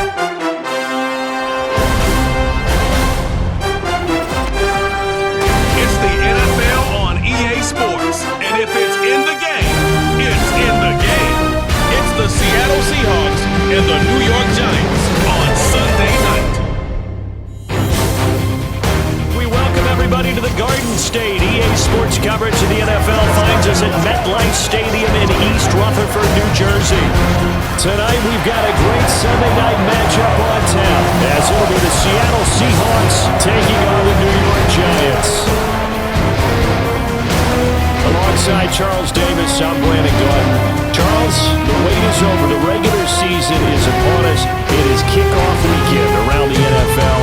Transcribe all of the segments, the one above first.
It's the NFL on EA Sports, and if it's in the game, it's in the game. It's the Seattle Seahawks and the New York Giants on Sunday night. We welcome everybody to the Garden State. EA Sports coverage of the NFL finds us at MetLife Stadium in East Rutherford, New Jersey. Tonight we've got a great Sunday night matchup on tap, as it'll be the Seattle Seahawks taking on the New York Giants. Alongside Charles Davis, I'm Brandon Gordon. Charles, the wait is over. The regular season is upon us. It is kickoff weekend around the NFL.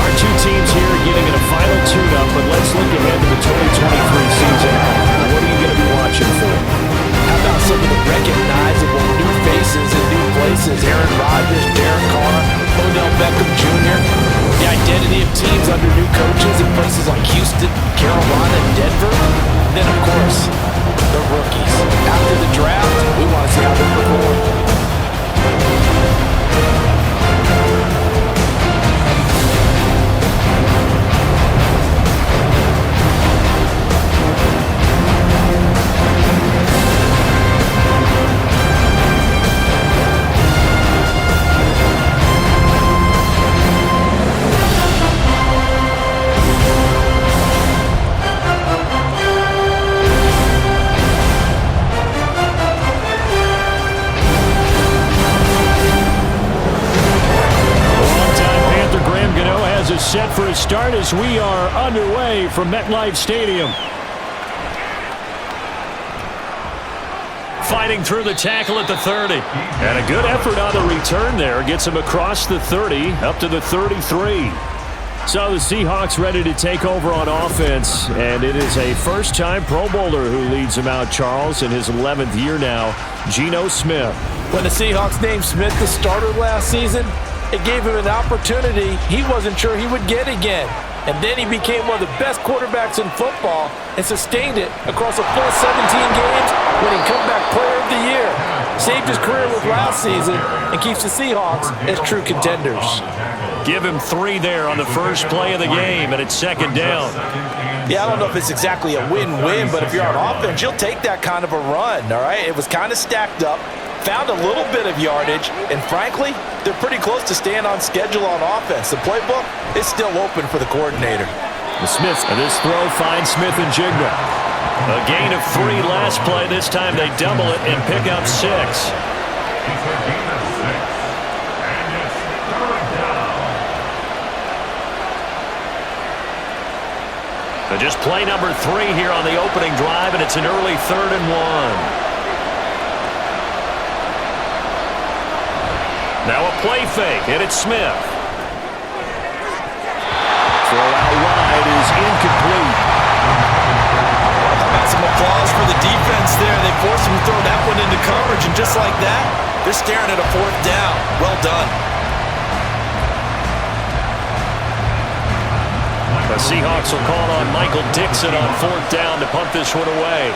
Our two teams here getting in a final tune-up, but let's look ahead to the 2023 season. What are you going to be watching for? How about some of the recognizable new faces in new places? Aaron Rodgers, Derek Carr, Odell Beckham Jr. The identity of teams under new coaches in places like Houston, Carolina, and Denver. And then, of course, the rookies. After the draft, we want to see how they perform. Set for a start as we are underway from MetLife Stadium. Fighting through the tackle at the 30. And a good effort on the return there. Gets him across the 30, up to the 33. So the Seahawks ready to take over on offense. And it is a first-time Pro Bowler who leads them out, Charles, in his 11th year now, Geno Smith. When the Seahawks named Smith the starter last season, it gave him an opportunity he wasn't sure he would get again. And then he became one of the best quarterbacks in football and sustained it across a full 17 games, winning Comeback Player of the Year. Saved his career with last season and keeps the Seahawks as true contenders. Give him 3 there on the first play of the game, and it's second down. Yeah, I don't know if it's exactly a win-win, but if you're on offense, you'll take that kind of a run, all right? It was kind of stacked up. Found a little bit of yardage, and frankly, they're pretty close to staying on schedule on offense. The playbook is still open for the coordinator. The Smith, and this throw finds Smith and Jigba. A gain of 3 last play. This time they double it and pick up 6. So just play number 3 here on the opening drive, and it's an early 3rd and 1. Now a play fake, and it's Smith. Throw out wide is incomplete. Got some applause for the defense there. They forced him to throw that one into coverage, and just like that, they're staring at a 4th down. Well done. The Seahawks will call on Michael Dixon on 4th down to punt this one away.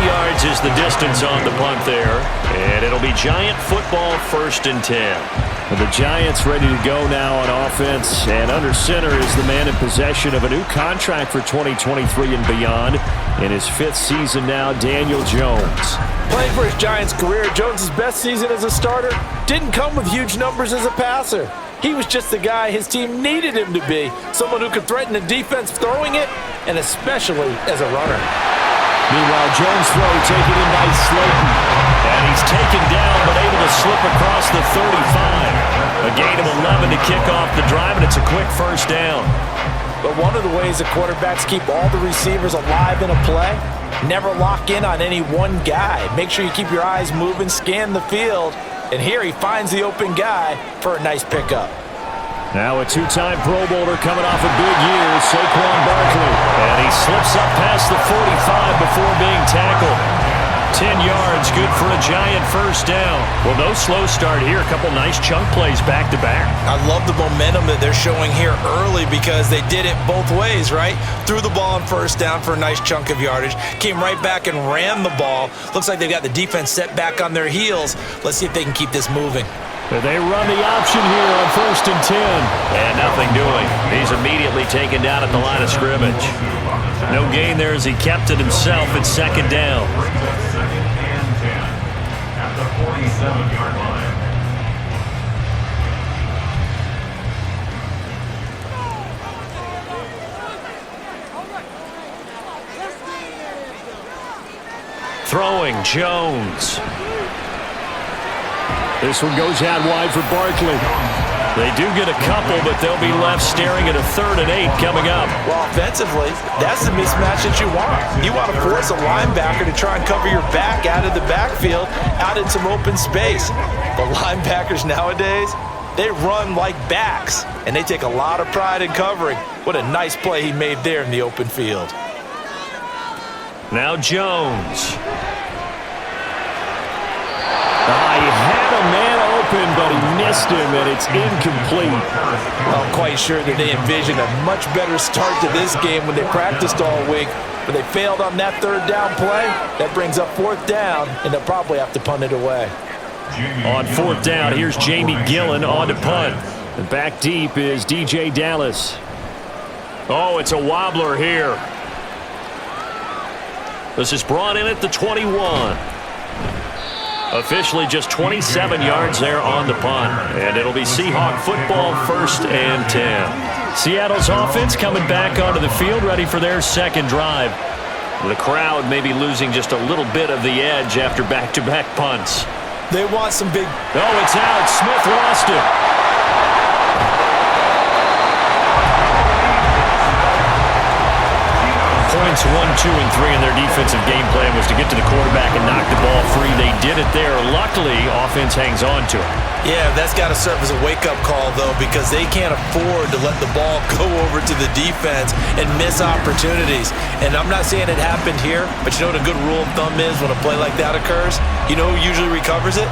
Yards is the distance on the punt there, and it'll be Giant football 1st and 10. Well, the Giants ready to go now on offense, and under center is the man in possession of a new contract for 2023 and beyond. In his 5th season now, Daniel Jones. Playing for his Giants career, Jones' best season as a starter didn't come with huge numbers as a passer. He was just the guy his team needed him to be, someone who could threaten the defense throwing it, and especially as a runner. Meanwhile, Jones' throw taken in by Slayton. And he's taken down, but able to slip across the 35. A gain of 11 to kick off the drive, and it's a quick 1st down. But one of the ways the quarterbacks keep all the receivers alive in a play, never lock in on any one guy. Make sure you keep your eyes moving, scan the field. And here he finds the open guy for a nice pickup. Now a 2-time Pro Bowler coming off a big year, Saquon Barkley. And he slips up past the 45 before being tackled. 10 yards, good for a Giant first down. Well, no slow start here. A couple nice chunk plays back-to-back. I love the momentum that they're showing here early because they did it both ways, right? Threw the ball on first down for a nice chunk of yardage, came right back and ran the ball. Looks like they've got the defense set back on their heels. Let's see if they can keep this moving. They run the option here on 1st and 10. And nothing doing. He's immediately taken down at the line of scrimmage. No gain there as he kept it himself at 2nd down. At the 47-yard line. Throwing, Jones. This one goes out wide for Barkley. They do get a couple, but they'll be left staring at a 3rd and 8 coming up. Well, offensively, that's the mismatch that you want. You want to force a linebacker to try and cover your back out of the backfield, out in some open space. The linebackers nowadays, they run like backs, and they take a lot of pride in covering. What a nice play he made there in the open field. Now Jones. He had a man open, but he missed him, and it's incomplete. I'm quite sure that they envisioned a much better start to this game when they practiced all week, but they failed on that 3rd down play. That brings up 4th down, and they'll probably have to punt it away. On 4th down, here's Jamie Gillen on to punt. And back deep is DJ Dallas. Oh, it's a wobbler here. This is brought in at the 21. Officially just 27 yards there on the punt. And it'll be Seahawk football 1st and 10. Seattle's offense coming back onto the field, ready for their 2nd drive. The crowd may be losing just a little bit of the edge after back-to-back punts. They want some big... Oh, it's out. Smith lost it. Points 1, 2, and 3 in their defensive game plan was to get to the quarterback and knock the ball free. They did it there. Luckily, offense hangs on to it. Yeah, that's got to serve as a wake-up call, though, because they can't afford to let the ball go over to the defense and miss opportunities. And I'm not saying it happened here, but you know what a good rule of thumb is when a play like that occurs? You know who usually recovers it?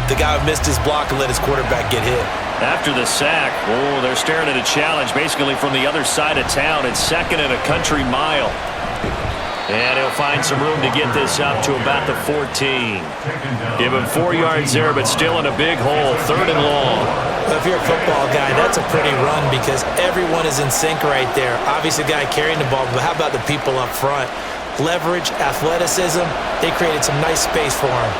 The guy who missed his block and let his quarterback get hit. After the sack, they're staring at a challenge basically from the other side of town. It's 2nd and a country mile. And he'll find some room to get this up to about the 14. Give him 4 yards there, but still in a big hole. 3rd and long. Well, if you're a football guy, that's a pretty run because everyone is in sync right there. Obviously, the guy carrying the ball, but how about the people up front? Leverage, athleticism, they created some nice space for him.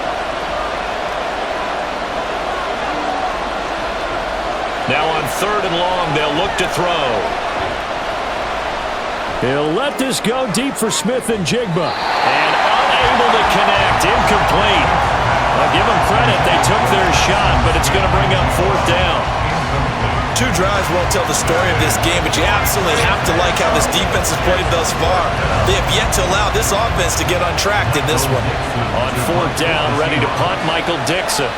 Now on 3rd and long, they'll look to throw. He'll let this go deep for Smith and Jigba. And unable to connect. Incomplete. I'll give them credit. They took their shot, but it's going to bring up 4th down. 2 drives won't tell the story of this game, but you absolutely have to like how this defense has played thus far. They have yet to allow this offense to get untracked in this one. On 4th down, ready to punt, Michael Dixon.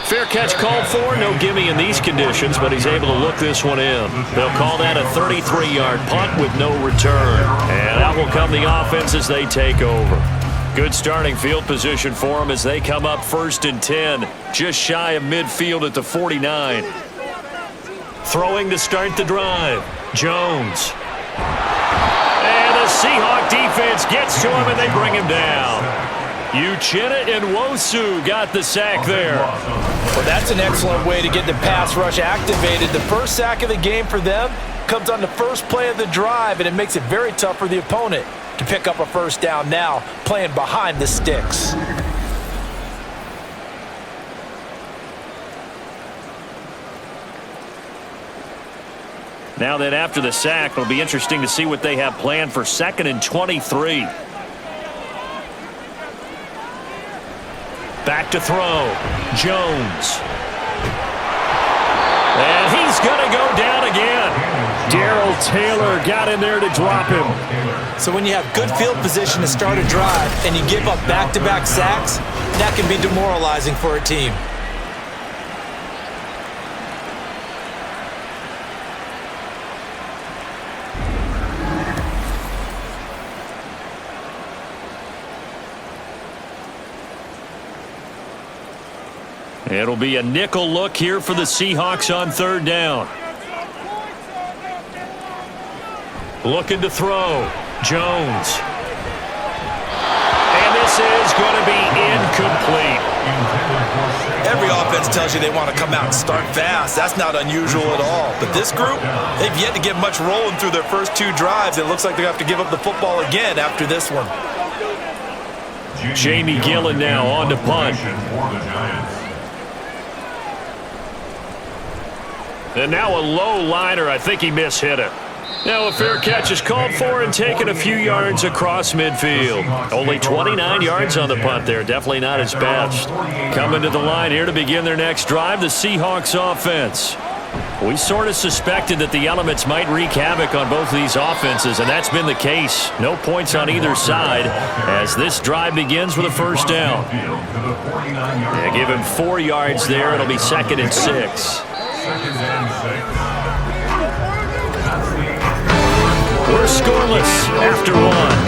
Fair catch called for. No gimme in these conditions, but he's able to look this one in. They'll call that a 33-yard punt with no return. And out will come the offense as they take over. Good starting field position for them as they come up 1st and 10. Just shy of midfield at the 49. Throwing to start the drive. Jones. And the Seahawk defense gets to him and they bring him down. Uchenna and Nwosu got the sack there. Well, that's an excellent way to get the pass rush activated. The first sack of the game for them comes on the first play of the drive, and it makes it very tough for the opponent to pick up a 1st down now, playing behind the sticks. Now that after the sack, it'll be interesting to see what they have planned for 2nd and 23. Back to throw. Jones. And he's going to go down again. Darrell Taylor got in there to drop him. So when you have good field position to start a drive and you give up back-to-back sacks, that can be demoralizing for a team. It'll be a nickel look here for the Seahawks on third down. Looking to throw. Jones. And this is going to be incomplete. Every offense tells you they want to come out and start fast. That's not unusual at all. But this group, they've yet to get much rolling through their first two drives. It looks like they have to give up the football again after this one. Jamie Gillen now on to punt. And now a low liner. I think he mishit it. Now a fair catch is called for and taken a few yards across midfield. Only 29 yards on the punt there. Definitely not his best. Coming to the line here to begin their next drive, the Seahawks offense. We sort of suspected that the elements might wreak havoc on both of these offenses, and that's been the case. No points on either side as this drive begins with a first down. Yeah, give him 4 yards there. It'll be 2nd and 6. We're scoreless after one.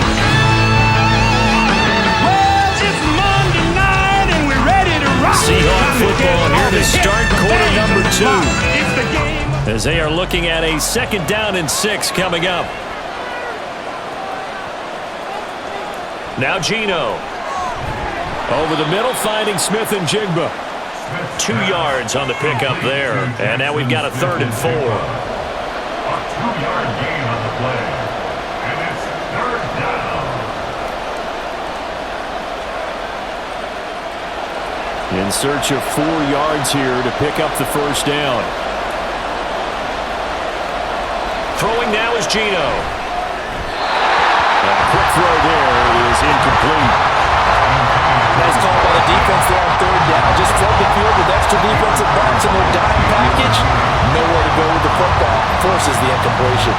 Well, it's Monday night and we're ready to rock. Seahawks football here to start quarter number 2. As they are looking at a 2nd down and 6 coming up. Now Geno. Over the middle, finding Smith and Jigba. 2 yards on the pickup there. And now we've got a 3rd and 4. A 2-yard gain on the play. And it's 3rd down. In search of 4 yards here to pick up the first down. Throwing now is Geno. A quick throw there is incomplete. Nice call by the defense there on 3rd down. Just flood the field with extra defensive backs in their dime package. Nowhere to go with the football. Forces the incompletion.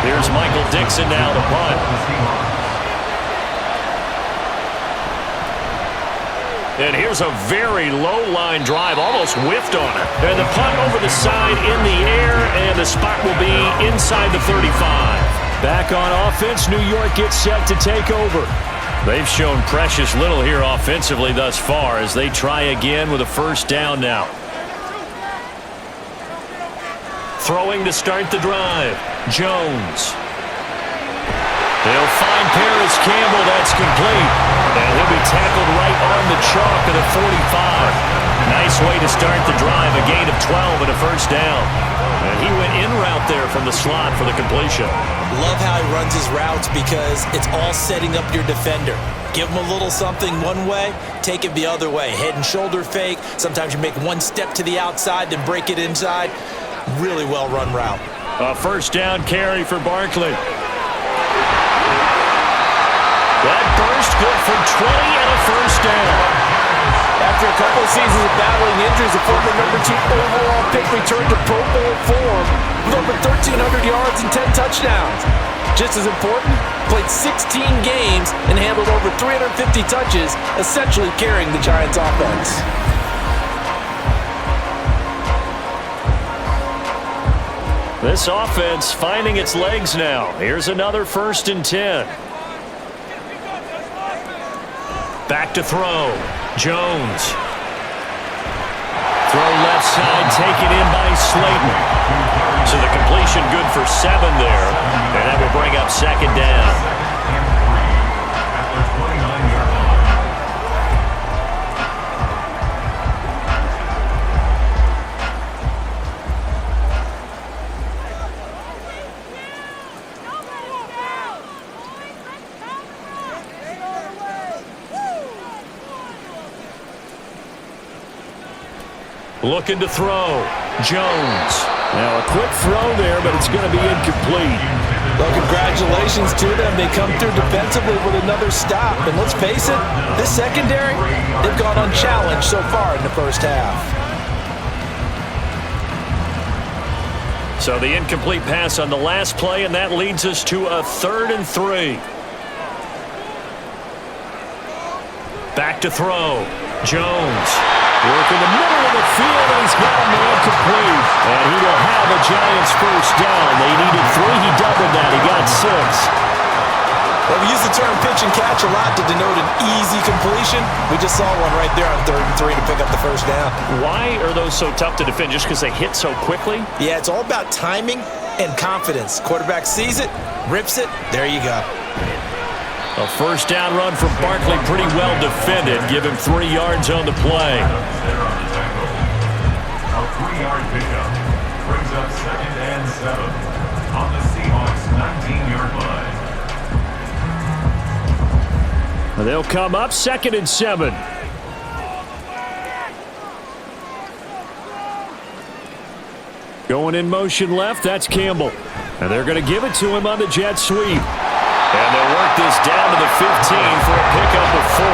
Here's Michael Dixon now to punt. And here's a very low line drive, almost whiffed on it. And the punt over the side in the air, and the spot will be inside the 35. Back on offense, New York gets set to take over. They've shown precious little here offensively thus far as they try again with a first down now. Throwing to start the drive. Jones. They'll find Paris Campbell. That's complete. And he'll be tackled right on the chalk of the 45. Nice way to start the drive. A gain of 12 and a first down. And he went in route there from the slot for the completion. Love how he runs his routes because it's all setting up your defender. Give him a little something one way, take it the other way. Head and shoulder fake. Sometimes you make one step to the outside, then break it inside. Really well run route. A first down carry for Barkley. That burst good for 20 and a first down. After a couple of seasons of battling injuries, the former number 2 overall pick returned to Pro Bowl form with over 1,300 yards and 10 touchdowns. Just as important, played 16 games and handled over 350 touches, essentially carrying the Giants' offense. This offense finding its legs now. Here's another 1st and 10. Back to throw. Jones. Throw left side, taken in by Slayton. So the completion good for 7 there. And that will bring up 2nd down. Looking to throw. Jones. Now a quick throw there, but it's going to be incomplete. Well, congratulations to them. They come through defensively with another stop. And let's face it, this secondary, they've gone unchallenged so far in the first half. So the incomplete pass on the last play, and that leads us to a 3rd and 3. Back to throw. Jones. Work in the middle of the field, and he's got a man complete. And he will have a Giants first down. They needed 3. He doubled that. He got 6. Well, we use the term and catch a lot to denote an easy completion. We just saw one right there on 3rd and 3 to pick up the first down. Why are those so tough to defend? Just because they hit so quickly? Yeah, it's all about timing and confidence. Quarterback sees it, rips it, there you go. A first down run from Barkley, pretty well defended. Give him 3 yards on the play. A 3-yard pickup brings up 2nd and 7 on the Seahawks 19-yard line. They'll come up 2nd and 7. Going in motion left, that's Campbell. And they're going to give it to him on the jet sweep. And they'll work this down to the 15 for a pickup of 4.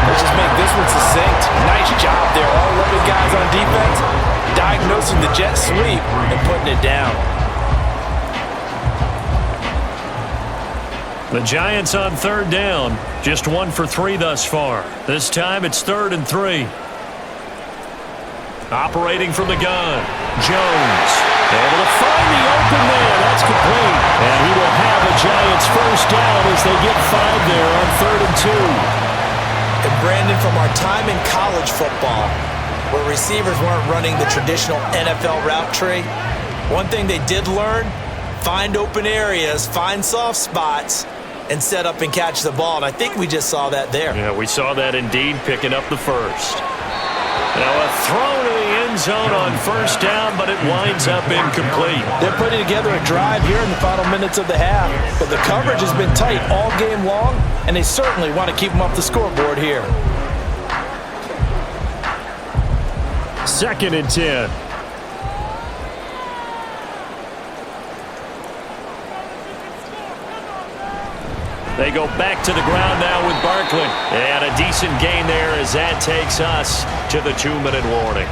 Let's just make this one succinct. Nice job there. All 11 guys on defense diagnosing the jet sweep and putting it down. The Giants on 3rd down. Just 1 for 3 thus far. This time it's 3rd and 3. Operating from the gun. Jones. Able to find the open man. That's complete. And he will have a Giants first down as they get 5 there on 3rd and 2. And Brandon, from our time in college football, where receivers weren't running the traditional NFL route tree, one thing they did learn, find open areas, find soft spots, and set up and catch the ball. And I think we just saw that there. Yeah, we saw that indeed, picking up the first. Now a throw to the end zone on first down, but it winds up incomplete. They're putting together a drive here in the final minutes of the half, but the coverage has been tight all game long, and they certainly want to keep them off the scoreboard here. 2nd and 10. They go back to the ground now with Barkley. And a decent gain there as that takes us to the 2-minute warning.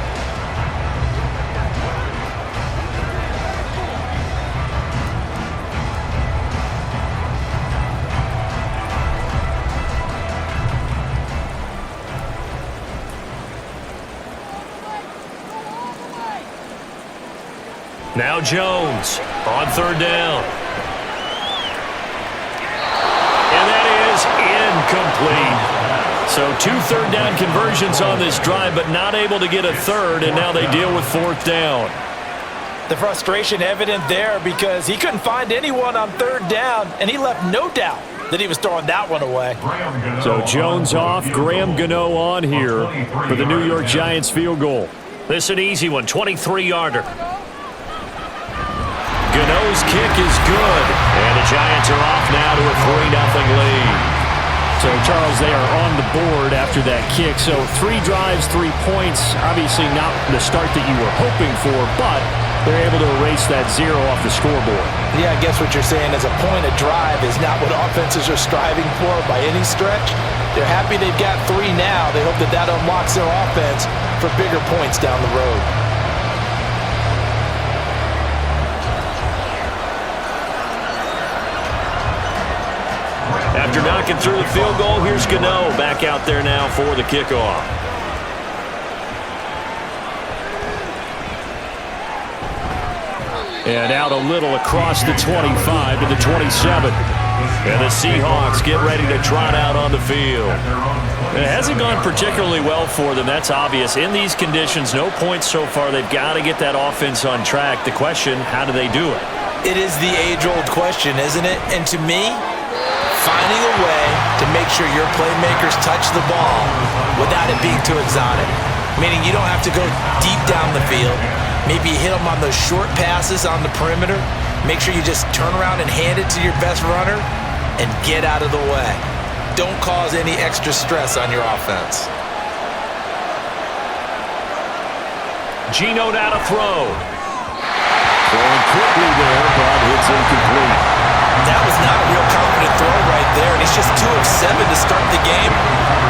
Now Jones on 3rd down. Incomplete. So 2 3rd down conversions on this drive, but not able to get a 3rd, and now they deal with 4th down. The frustration evident there because he couldn't find anyone on 3rd down, and he left no doubt that he was throwing that one away. So Jones off, Graham Gano on here for the New York Giants field goal. This is an easy one, 23-yarder. Gano's kick is good, and the Giants are off now to a 3-0 lead. So, Charles, they are on the board after that kick. So 3 drives, 3 points. Obviously not the start that you were hoping for, but they're able to erase that 0 off the scoreboard. Yeah, I guess what you're saying is a point a drive is not what offenses are striving for by any stretch. They're happy they've got 3 now. They hope that that unlocks their offense for bigger points down the road. After knocking through the field goal, here's Gano back out there now for the kickoff. And out a little across the 25 to the 27. And the Seahawks get ready to trot out on the field. It hasn't gone particularly well for them, that's obvious. In these conditions, no points so far. They've got to get that offense on track. The question, how do they do it? It is the age-old question, isn't it? And to me, finding a way to make sure your playmakers touch the ball without it being too exotic. Meaning you don't have to go deep down the field. Maybe hit them on those short passes on the perimeter. Make sure you just turn around and hand it to your best runner and get out of the way. Don't cause any extra stress on your offense. Geno now to throw. Throwing quickly there, but it's incomplete. That was not a real confident throw right there, and he's just 2 of 7 to start the game.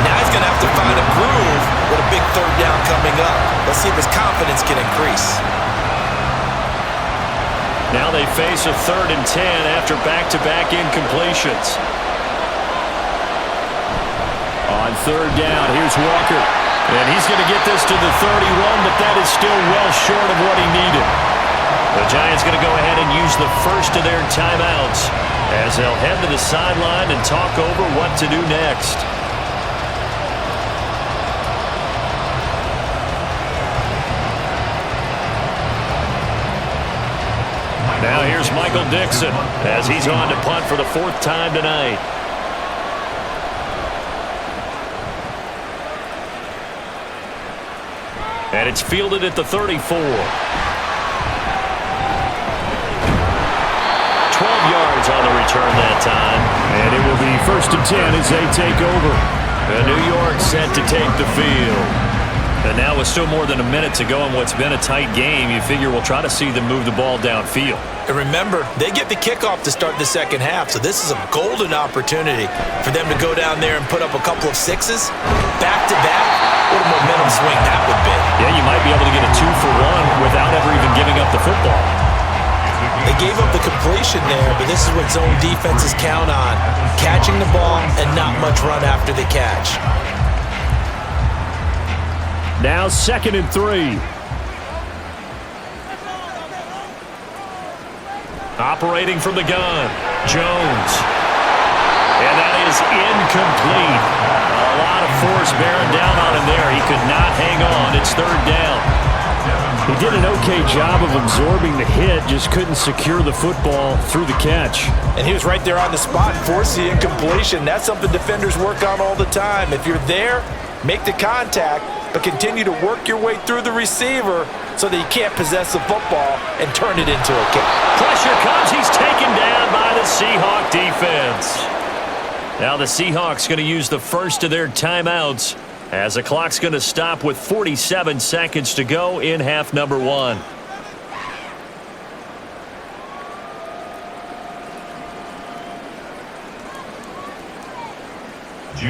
Now he's going to have to find a groove with a big 3rd down coming up. Let's see if his confidence can increase. Now they face a 3rd and 10 after back-to-back incompletions. On 3rd down, here's Walker. And he's going to get this to the 31, but that is still well short of what he needed. The Giants going to go ahead and use the first of their timeouts as they'll head to the sideline and talk over what to do next. Now here's Michael Dixon as he's on to punt for the 4th time tonight. And it's fielded at the 34. 12 yards on the return that time. And it will be 1st and 10 as they take over. And New York set to take the field. And now with still more than a minute to go in what's been a tight game, you figure we'll try to see them move the ball downfield. And remember, they get the kickoff to start the second half, so this is a golden opportunity for them to go down there and put up a couple of sixes back-to-back. What a momentum swing that would be. Yeah, you might be able to get a 2-for-1 without ever even giving up the football. They gave up the completion there, but this is what zone defenses count on, catching the ball and not much run after the catch. Now 2nd and 3. Operating from the gun, Jones. And that is incomplete. A lot of force bearing down on him there. He could not hang on. It's 3rd down. He did an okay job of absorbing the hit, just couldn't secure the football through the catch. And he was right there on the spot and forced the incompletion. That's something defenders work on all the time. If you're there, make the contact, but continue to work your way through the receiver so that you can't possess the football and turn it into a kick. Pressure comes. He's taken down by the Seahawk defense. Now the Seahawks going to use the first of their timeouts as the clock's going to stop with 47 seconds to go in half number 1.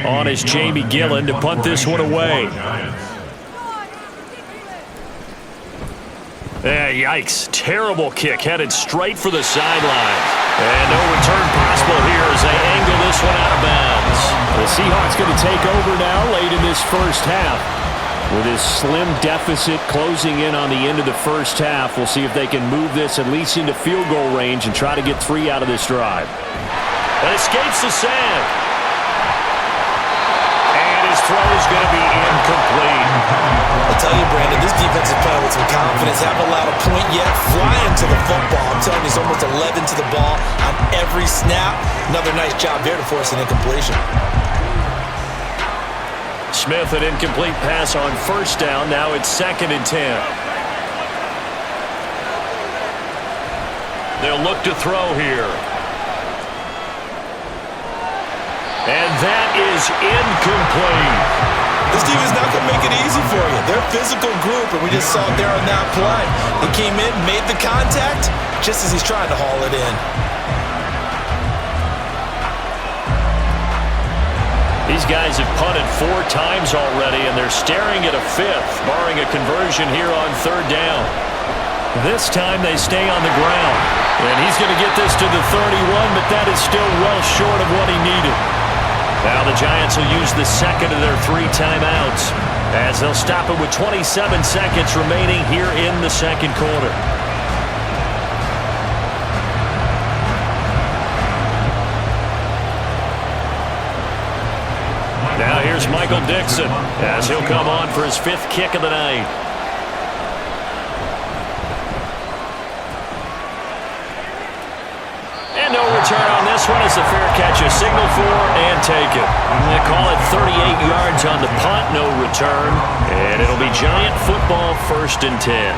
On is Jamie Gillen to punt this one away. Yikes. Terrible kick headed straight for the sideline. And no return possible here as they angle this one out of bounds. The Seahawks going to take over now late in this first half. With this slim deficit closing in on the end of the first half, we'll see if they can move this at least into field goal range and try to get 3 out of this drive. That escapes the sack. And his throw is going to be incomplete. I'll tell you, Brandon, this defense is playing with some confidence. Haven't allowed a point yet. Flying to the football. I'm telling you, he's almost 11 to the ball on every snap. Another nice job there to force an incompletion. Smith, an incomplete pass on 1st down. Now it's 2nd and 10. They'll look to throw here. And that is incomplete. This defense is not going to make it easy for you. They're a physical group, and we just saw it there on that play. They came in, made the contact, just as he's trying to haul it in. These guys have punted 4 times already, and they're staring at a 5th, barring a conversion here on 3rd down. This time they stay on the ground. And he's going to get this to the 31, but that is still well short of what he needed. Now the Giants will use the 2nd of their 3 timeouts as they'll stop it with 27 seconds remaining here in the 2nd quarter. Now here's Michael Dixon as he'll come on for his 5th kick of the night. And no return on this one as the fair catch is signaled for and taken. They call it 38 yards on the punt, no return. And it'll be Giant football 1st and 10.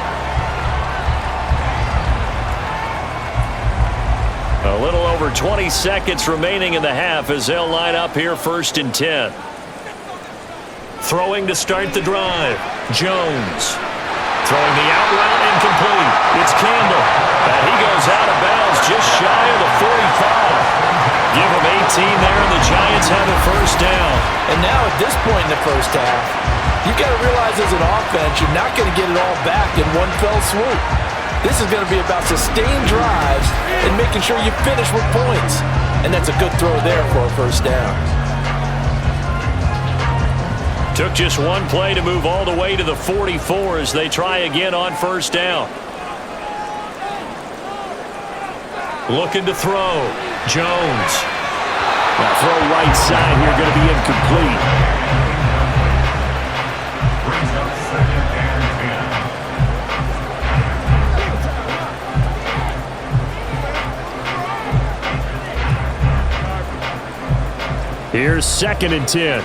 A little over 20 seconds remaining in the half as they'll line up here 1st and 10. Throwing to start the drive. Jones. Throwing the out route incomplete. It's Campbell. And he goes out of bounds just shy of the 45. Give him 18 there, and the Giants have a 1st down. And now at this point in the first half, you've got to realize as an offense, you're not going to get it all back in one fell swoop. This is going to be about sustained drives and making sure you finish with points. And that's a good throw there for a 1st down. Took just one play to move all the way to the 44 as they try again on 1st down. Looking to throw. Jones. Now throw right side here, going to be incomplete. Brings up 2nd and 10. Here's 2nd and 10.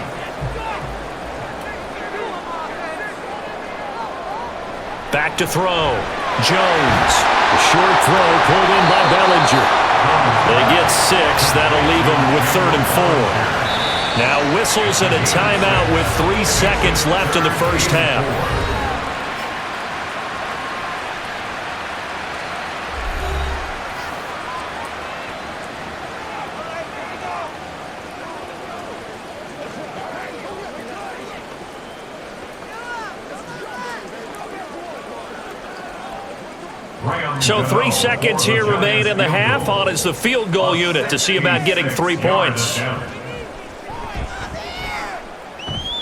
Back to throw. Jones. A short throw pulled in by Bellinger. They get 6. That'll leave them with 3rd and 4. Now whistles and a timeout with 3 seconds left in the first half. So 3 seconds here remain in the half. On is the field goal unit to see about getting 3 points.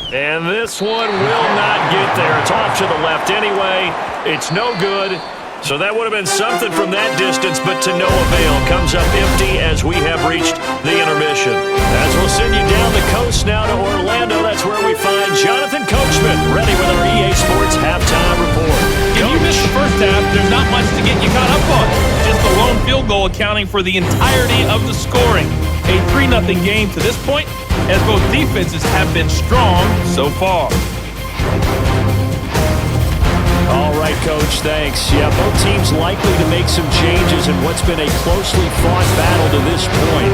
And this one will not get there. It's off to the left anyway. It's no good. So that would have been something from that distance, but to no avail. Comes up empty as we have reached the intermission. As we'll send you down the coast now to Orlando, that's where we find Jonathan Coachman, ready with our EA Sports halftime report. If you missed the first half, there's not much to get you caught up on. Just the lone field goal accounting for the entirety of the scoring. A 3-0 game to this point, as both defenses have been strong so far. All right, Coach, thanks. Yeah, both teams likely to make some changes in what's been a closely fought battle to this point.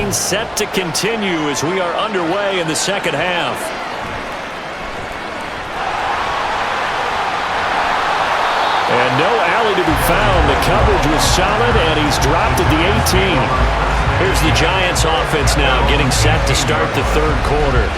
Set to continue as we are underway in the second half. And no alley to be found. The coverage was solid, and he's dropped at the 18. Here's the Giants offense now getting set to start the third quarter.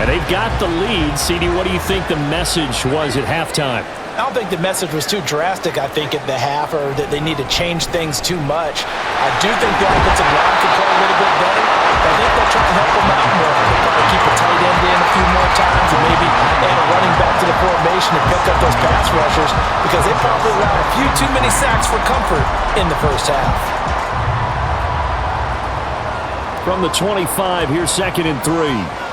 And they've got the lead. CD, what do you think the message was at halftime? I don't think the message was too drastic, I think, at the half, or that they need to change things too much. I do think the offensive line can play a little bit better. I think they'll try to help them out more. They'll probably keep a tight end in a few more times and maybe add a running back to the formation to pick up those pass rushers, because they probably allowed a few too many sacks for comfort in the first half. From the 25, here's 2nd and 3.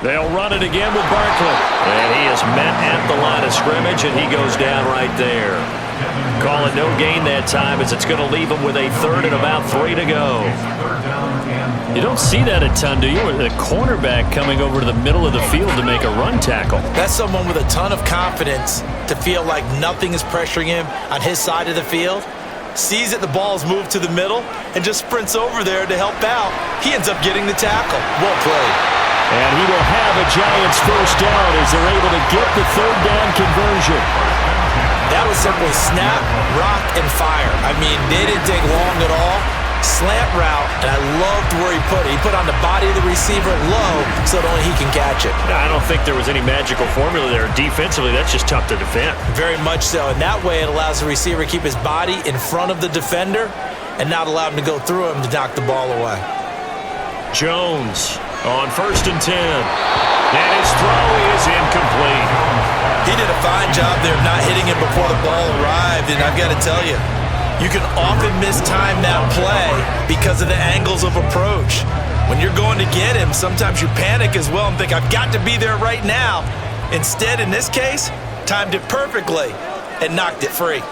They'll run it again with Barkley. And he is met at the line of scrimmage, and he goes down right there. Call it no gain that time, as it's going to leave him with a 3rd and about 3 to go. You don't see that a ton, do you? With a cornerback coming over to the middle of the field to make a run tackle. That's someone with a ton of confidence to feel like nothing is pressuring him on his side of the field. Sees that the ball's moved to the middle and just sprints over there to help out. He ends up getting the tackle. Well played. And he will have a Giants first down as they're able to get the 3rd down conversion. That was simply snap, rock, and fire. I mean, they didn't take long at all. Slant route, and I loved where he put it. He put on the body of the receiver low so that only he can catch it. I don't think there was any magical formula there. Defensively, that's just tough to defend. Very much so. And that way it allows the receiver to keep his body in front of the defender and not allow him to go through him to knock the ball away. Jones on 1st and 10. And his throw is incomplete. He did a fine job there of not hitting him before the ball arrived, and I've got to tell you, you can often mistime that play because of the angles of approach. When you're going to get him, sometimes you panic as well and think, I've got to be there right now. Instead, in this case, timed it perfectly and knocked it free.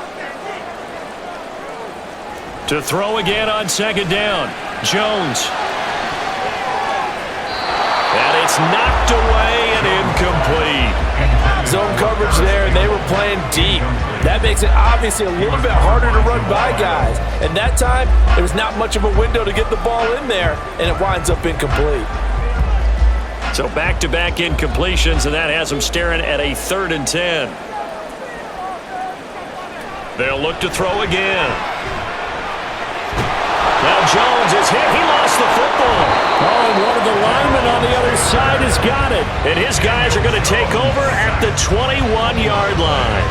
To throw again on 2nd down. Jones. And it's knocked away and incomplete. zone coverage there, and they were playing deep. That makes it obviously a little bit harder to run by guys. And that time, there was not much of a window to get the ball in there, and it winds up incomplete. So back-to-back incompletions, and that has them staring at a 3rd and 10. They'll look to throw again. Now Jones is hit. He lost the football. Oh, and one of the linemen on the other side has got it. And his guys are going to take over at the 21-yard line.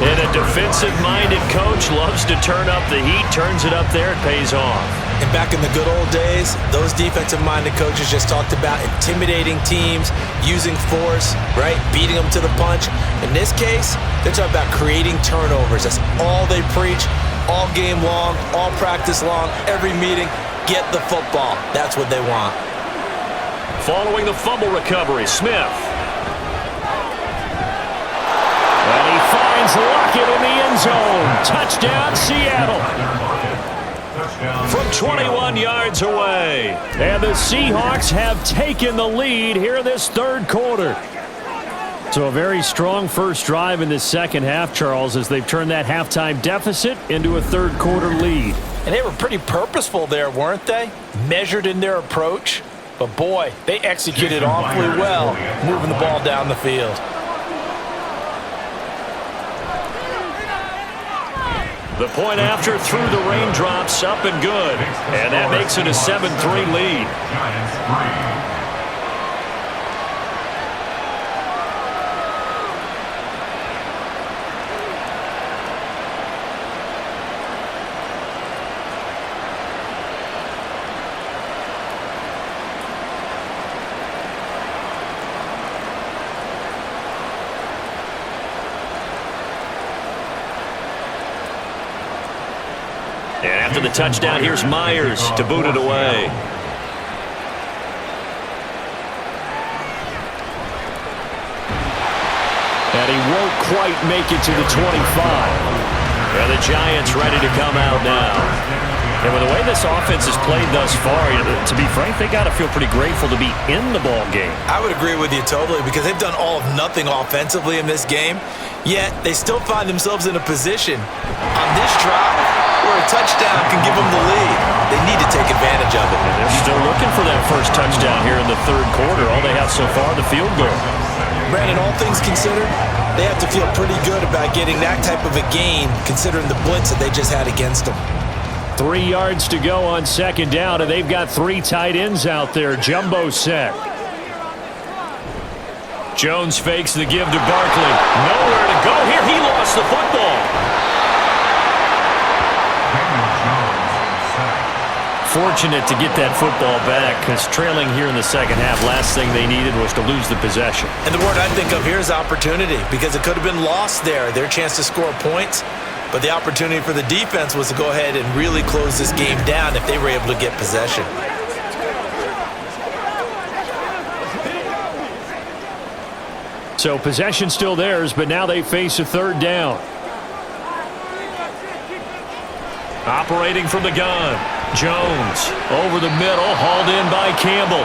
And a defensive-minded coach loves to turn up the heat, turns it up there, it pays off. And back in the good old days, those defensive-minded coaches just talked about intimidating teams, using force, right, beating them to the punch. In this case, they're talking about creating turnovers. That's all they preach, all game long, all practice long, every meeting. Get the football. That's what they want. Following the fumble recovery, Smith. And he finds Lockett in the end zone. Touchdown, Seattle. From 21 yards away. And the Seahawks have taken the lead here in this 3rd quarter. So a very strong first drive in this second half, Charles, as they've turned that halftime deficit into a 3rd quarter lead. And they were pretty purposeful there, weren't they? Measured in their approach. But boy, they executed awfully well, moving the ball down the field. The point after through the raindrops, up and good. And that makes it a 7-3 lead. Giants 3. And after the touchdown, here's Myers to boot it away. And he won't quite make it to the 25. And the Giants ready to come out now. And with the way this offense has played thus far, to be frank, they got to feel pretty grateful to be in the ball game. I would agree with you totally because they've done all of nothing offensively in this game, yet they still find themselves in a position on this drive where a touchdown can give them the lead. They need to take advantage of it. And they're still looking for that first touchdown here in the 3rd quarter. All they have so far, the field goal. Brandon, all things considered, they have to feel pretty good about getting that type of a gain considering the blitz that they just had against them. 3 yards to go on 2nd down, and they've got 3 tight ends out there. Jumbo set. Jones fakes the give to Barkley. Nowhere to go here. He lost the football. Fortunate to get that football back because trailing here in the second half, last thing they needed was to lose the possession. And the word I think of here is opportunity because it could have been lost there, their chance to score points. But the opportunity for the defense was to go ahead and really close this game down if they were able to get possession. So possession still theirs, but now they face a 3rd down. Operating from the gun. Jones over the middle, hauled in by Campbell.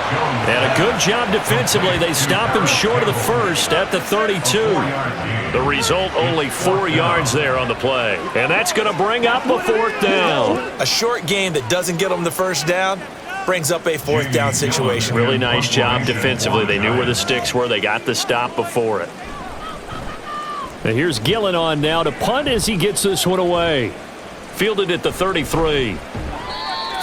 And a good job defensively. They stop him short of the first at the 32. The result, only 4 yards there on the play. And that's going to bring up a 4th down. A short game that doesn't get them the first down brings up a 4th down situation. Really nice job defensively. They knew where the sticks were. They got the stop before it. Now here's Gillen on now to punt as he gets this one away. Fielded at the 33.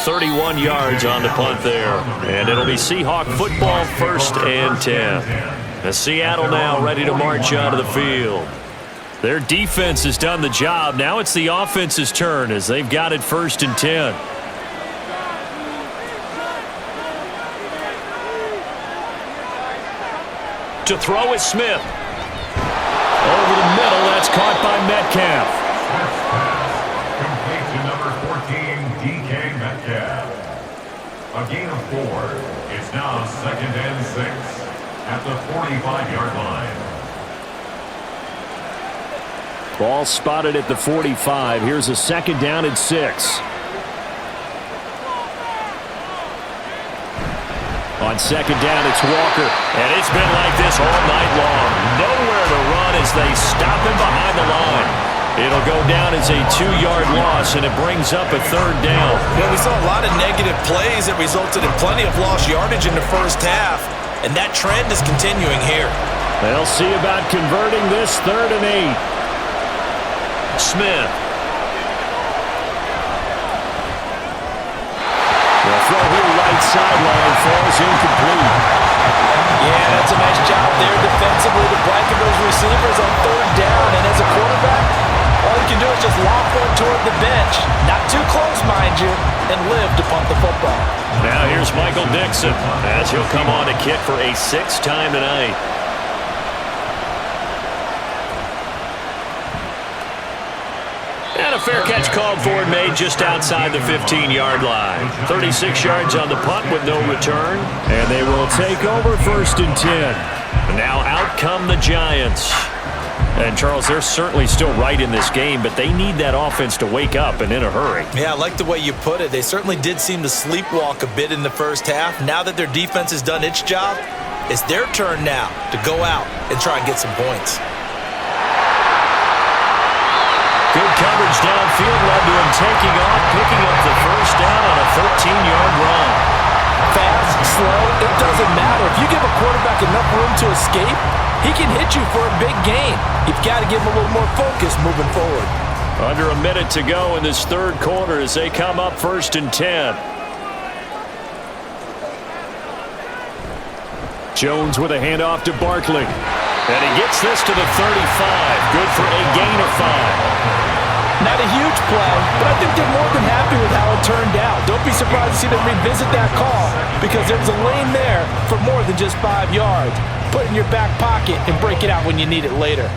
31 yards on the punt there. And it'll be Seahawk football, 1st and 10. As Seattle now ready to march out of the field. Their defense has done the job. Now it's the offense's turn as they've got it 1st and 10. To throw is Smith. Over the middle, that's caught by Metcalf. A gain of 4. It's now 2nd and 6 at the 45-yard line. Ball spotted at the 45. Here's a 2nd down and 6. On second down, it's Walker. And it's been like this all night long. Nowhere to run as they stop him behind the line. It'll go down as a 2-yard loss, and it brings up a third down. Well, we saw a lot of negative plays that resulted in plenty of lost yardage in the first half, and that trend is continuing here. They'll see about converting this 3rd and 8. Smith. The throw here right sideline falls incomplete. Yeah, that's a nice job there defensively to blanket those receivers on 3rd down, and as a quarterback, all you can do is just lob one toward the bench. Not too close, mind you, and live to punt the football. Now here's Michael Dixon as he'll come on to kick for a 6th time tonight. And a fair catch called for and made just outside the 15-yard line. 36 yards on the punt with no return. And they will take over 1st and 10. Now out come the Giants. And, Charles, they're certainly still right in this game, but they need that offense to wake up and in a hurry. Yeah, I like the way you put it. They certainly did seem to sleepwalk a bit in the first half. Now that their defense has done its job, it's their turn now to go out and try and get some points. Good coverage downfield led to him taking off, picking up the first down on a 13-yard run. Fast, slow, it doesn't matter. If you give a quarterback enough room to escape, he can hit you for a big gain. You've got to give him a little more focus moving forward. Under a minute to go in this 3rd quarter as they come up 1st and 10. Jones with a handoff to Barkley. And he gets this to the 35. Good for a gain of 5. Not a huge play, but I think they're more than happy with how it turned out. Don't be surprised to see them revisit that call because there was a lane there for more than just 5 yards. Put it in your back pocket and break it out when you need it later.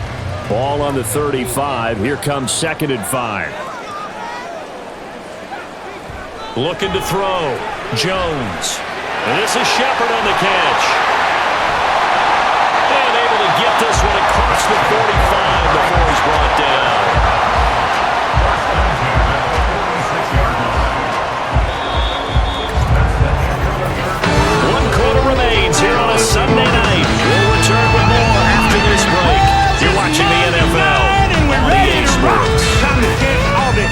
Ball on the 35. Here comes 2nd and 5. Looking to throw. Jones. And this is Shepard on the catch. And able to get this one across the 45 before he's brought down. Remains here on a Sunday night. We'll return with more after this break. You're watching the NFL on EA Sports.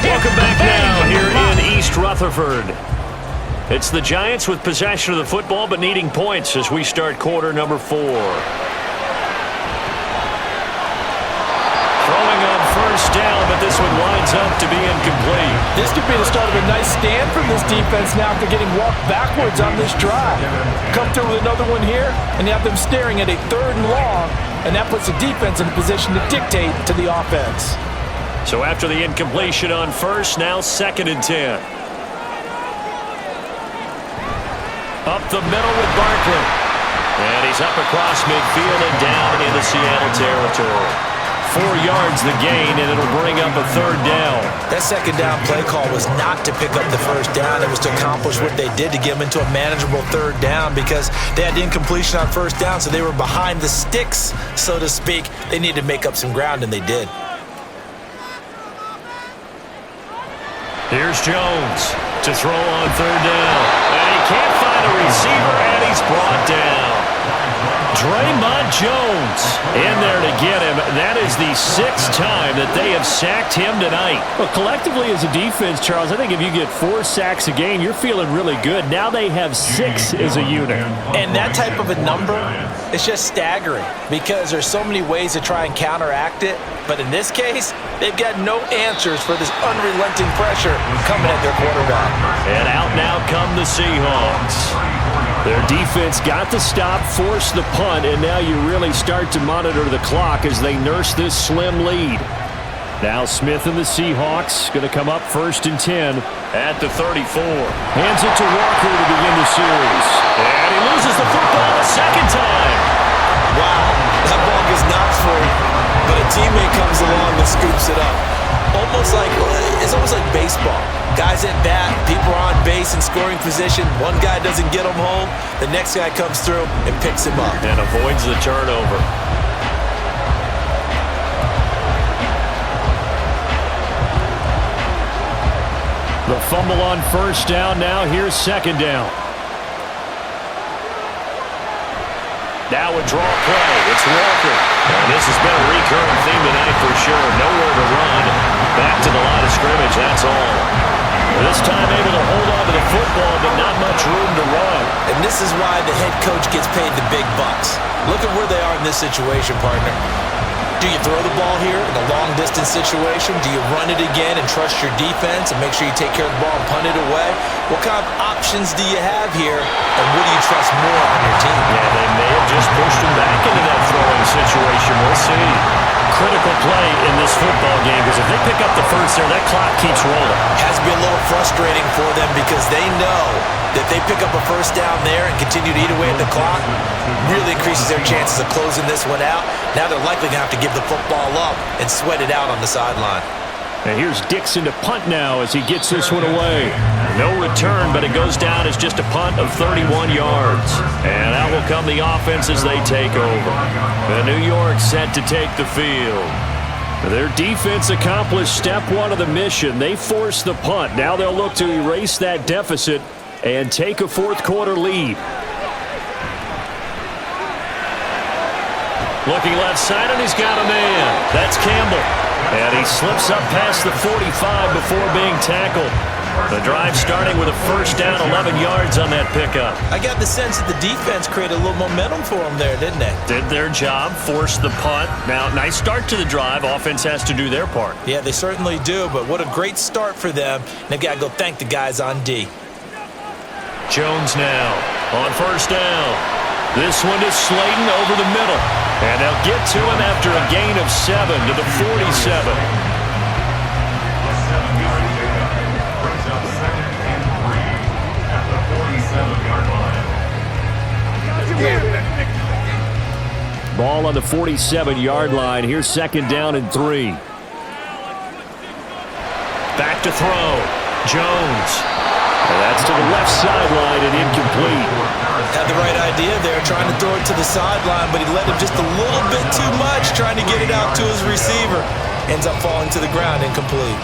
Welcome back now here in East Rutherford. It's the Giants with possession of the football but needing points as we start quarter number 4. Throwing on 1st down, but this one winds up to be incomplete. This could be the start of a nice stand from this defense now after getting walked backwards on this drive. Come through with another one here, and you have them staring at a 3rd and long, and that puts the defense in a position to dictate to the offense. So after the incompletion on 1st, now 2nd and 10. Up the middle with Barkley. And he's up across midfield and down into Seattle territory. 4 yards the gain, and it'll bring up a 3rd down. That 2nd down play call was not to pick up the 1st down. It was to accomplish what they did to get them into a manageable 3rd down because they had incompletion on 1st down, so they were behind the sticks, so to speak. They needed to make up some ground, and they did. Here's Jones to throw on 3rd down. And he can't find a receiver, and he's brought down. Draymond Jones in there to get him. That is the 6th time that they have sacked him tonight. Well, collectively as a defense, Charles, I think if you get 4 sacks a game, you're feeling really good. Now they have 6 as a unit. And that type of a number is just staggering because there's so many ways to try and counteract it. But in this case, they've got no answers for this unrelenting pressure coming at their quarterback. And out now come the Seahawks. Their defense got the stop, forced the punt, and now you really start to monitor the clock as they nurse this slim lead. Now Smith and the Seahawks going to come up 1st and 10 at the 34. Hands it to Walker to begin the series. And he loses the football a 2nd time. Wow, that ball gets knocked free, but a teammate comes along and scoops it up. It's almost like baseball. Guys at bat, people are on base in scoring position. One guy doesn't get him home. The next guy comes through and picks him up. And avoids the turnover. The fumble on 1st down. Now here's 2nd down. Now a draw play. It's Walker. And this has been a recurring theme tonight for sure. Nowhere to run. Back to the line of scrimmage. That's all. This time able to hold on to the football, but not much room to run. And this is why the head coach gets paid the big bucks. Look at where they are in this situation, partner. Do you throw the ball here in a long-distance situation? Do you run it again and trust your defense and make sure you take care of the ball and punt it away? What kind of options do you have here, and what do you trust more on your team? Yeah, they may have just pushed him back into that throwing situation. We'll see. Critical play in this football game, because if they pick up the first there, that clock keeps rolling. Has to be a little frustrating for them because they know that they pick up a first down there and continue to eat away at the clock, really increases their chances of closing this one out. Now they're likely going to have to give the football up and sweat it out on the sideline. And here's Dixon to punt now as he gets this one away. No return, but it goes down as just a punt of 31 yards. And out will come the offense as they take over. The New York set to take the field. Their defense accomplished step one of the mission. They forced the punt. Now they'll look to erase that deficit and take a fourth-quarter lead. Looking left side, and he's got a man. That's Campbell. And he slips up past the 45 before being tackled. The drive starting with a first down, 11 yards on that pickup. I got the sense that the defense created a little momentum for them there, didn't they? Did their job, forced the punt. Now, nice start to the drive. Offense has to do their part. Yeah, they certainly do, but what a great start for them. And they've got to go thank the guys on D. Jones now on first down. This one is Slayton over the middle. And they'll get to him after a gain of 7 to the 47. Ball on the 47-yard line. Here's second down and 3. Back to throw. Jones. And that's to the left sideline and incomplete. Had the right idea there, trying to throw it to the sideline, but he led him just a little bit too much, trying to get it out to his receiver. Ends up falling to the ground, incomplete.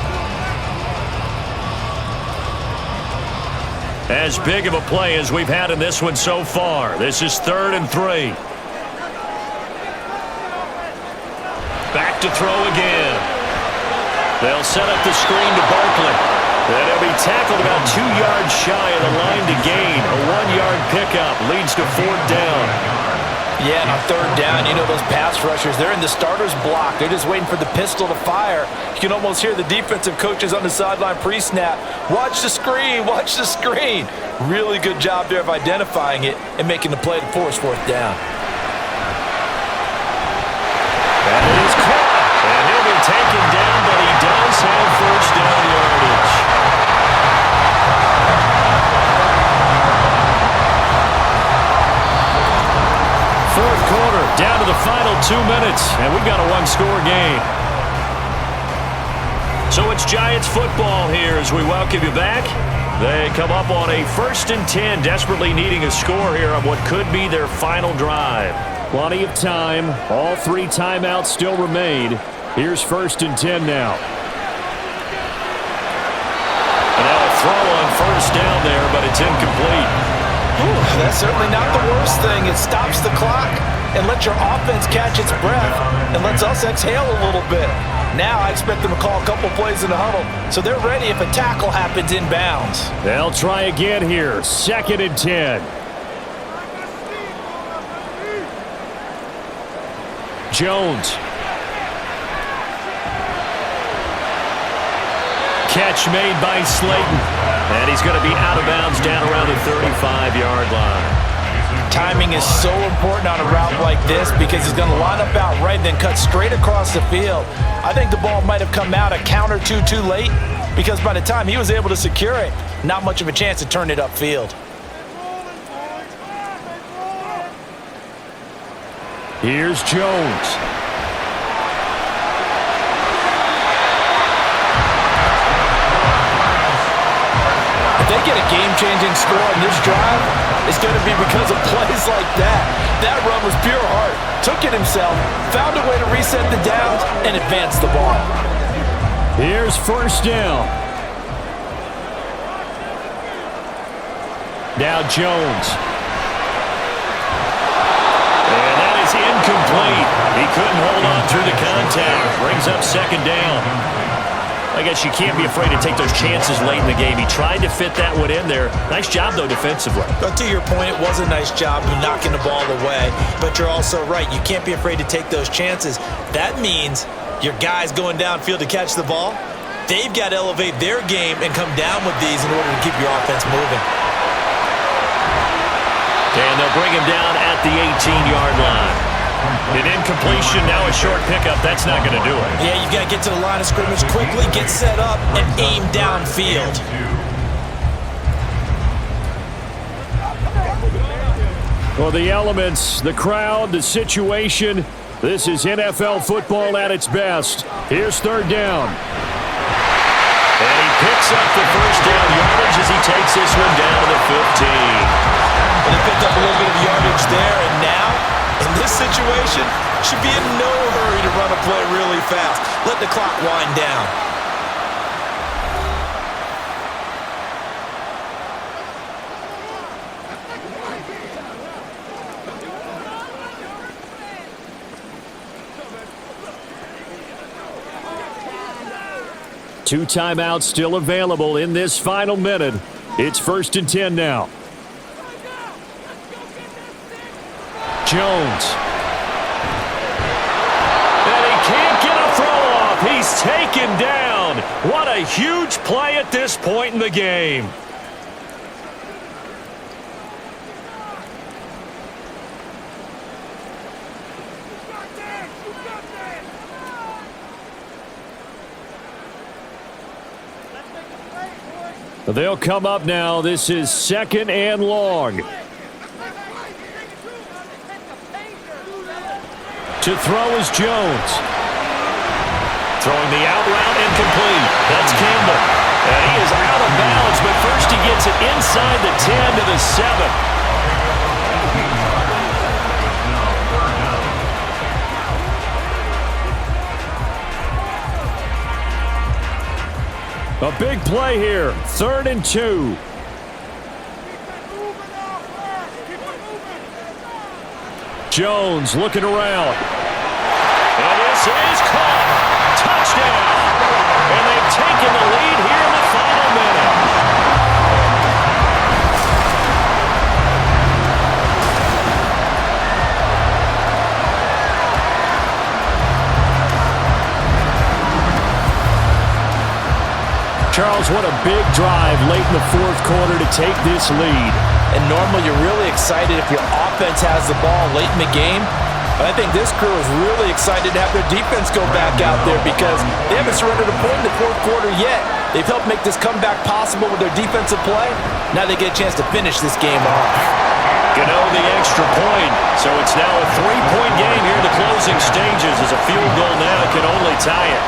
As big of a play as we've had in this one so far. This is 3rd and 3. Back to throw again. They'll set up the screen to Barkley. And he'll be tackled about 2 yards shy of the line to gain. A 1-yard pickup leads to 4th down. Yeah, and on 3rd down, you know those pass rushers, they're in the starter's block. They're just waiting for the pistol to fire. You can almost hear the defensive coaches on the sideline pre-snap. Watch the screen, watch the screen. Really good job there of identifying it and making the play to force 4th down. And it is caught. And he'll be taken down, but he does have first down yardage. Fourth quarter, down to the final 2 minutes, and we've got a one-score game. So it's Giants football here as we welcome you back. They come up on a 1st and 10, desperately needing a score here on what could be their final drive. Plenty of time. All 3 timeouts still remain. Here's 1st and 10 now. And now a throw on first down there, but it's incomplete. Ooh, that's certainly not the worst thing. It stops the clock and lets your offense catch its breath and lets us exhale a little bit. Now I expect them to call a couple plays in the huddle, so they're ready if a tackle happens inbounds. They'll try again here. 2nd and 10. Jones. Catch made by Slayton. And he's going to be out of bounds down around the 35-yard line. Timing is so important on a route like this because he's going to line up out right, then cut straight across the field. I think the ball might have come out a count or two too late because by the time he was able to secure it, not much of a chance to turn it upfield. Here's Jones. If they get a game-changing score on this drive, it's going to be because of plays like that. That run was pure heart. Took it himself, found a way to reset the downs, and advance the ball. Here's 1st down. Now Jones. incomplete. He couldn't hold on through the contact. Brings up second down. I guess you can't be afraid to take those chances late in the game. He tried to fit that one in there. Nice job, though, defensively. But to your point, it was a nice job of knocking the ball away. But you're also right. You can't be afraid to take those chances. That means your guys going downfield to catch the ball, they've got to elevate their game and come down with these in order to keep your offense moving. And they'll bring him down at the 18-yard line. An incompletion, now a short pickup. That's not going to do it. Yeah, you've got to get to the line of scrimmage quickly, get set up, and aim downfield. For the elements, the crowd, the situation, this is NFL football at its best. Here's third down. And he picks up the first down yardage as he takes this one down to the 15. And they picked up a little bit of yardage there, and now, in this situation, should be in no hurry to run a play really fast. Let the clock wind down. Two timeouts still available in this final minute. It's 1st and 10 now. Jones. And he can't get a throw off. He's taken down. What a huge play at this point in the game. They'll come up now. This is 2nd and long. To throw is Jones. Throwing the out route incomplete. That's Campbell. And he is out of bounds, but first he gets it inside the 10 to the 7. A big play here. 3rd and 2. Jones looking around. And this is caught. Touchdown. And they've taken the lead here in the final minute. Charles, what a big drive late in the 4th quarter to take this lead. And normally you're really excited if your offense has the ball late in the game. But I think this crew is really excited to have their defense go back out there because they haven't surrendered a point in the 4th quarter yet. They've helped make this comeback possible with their defensive play. Now they get a chance to finish this game off. Gano the extra point. So it's now a 3-point game here in the closing stages. As a field goal now can only tie it.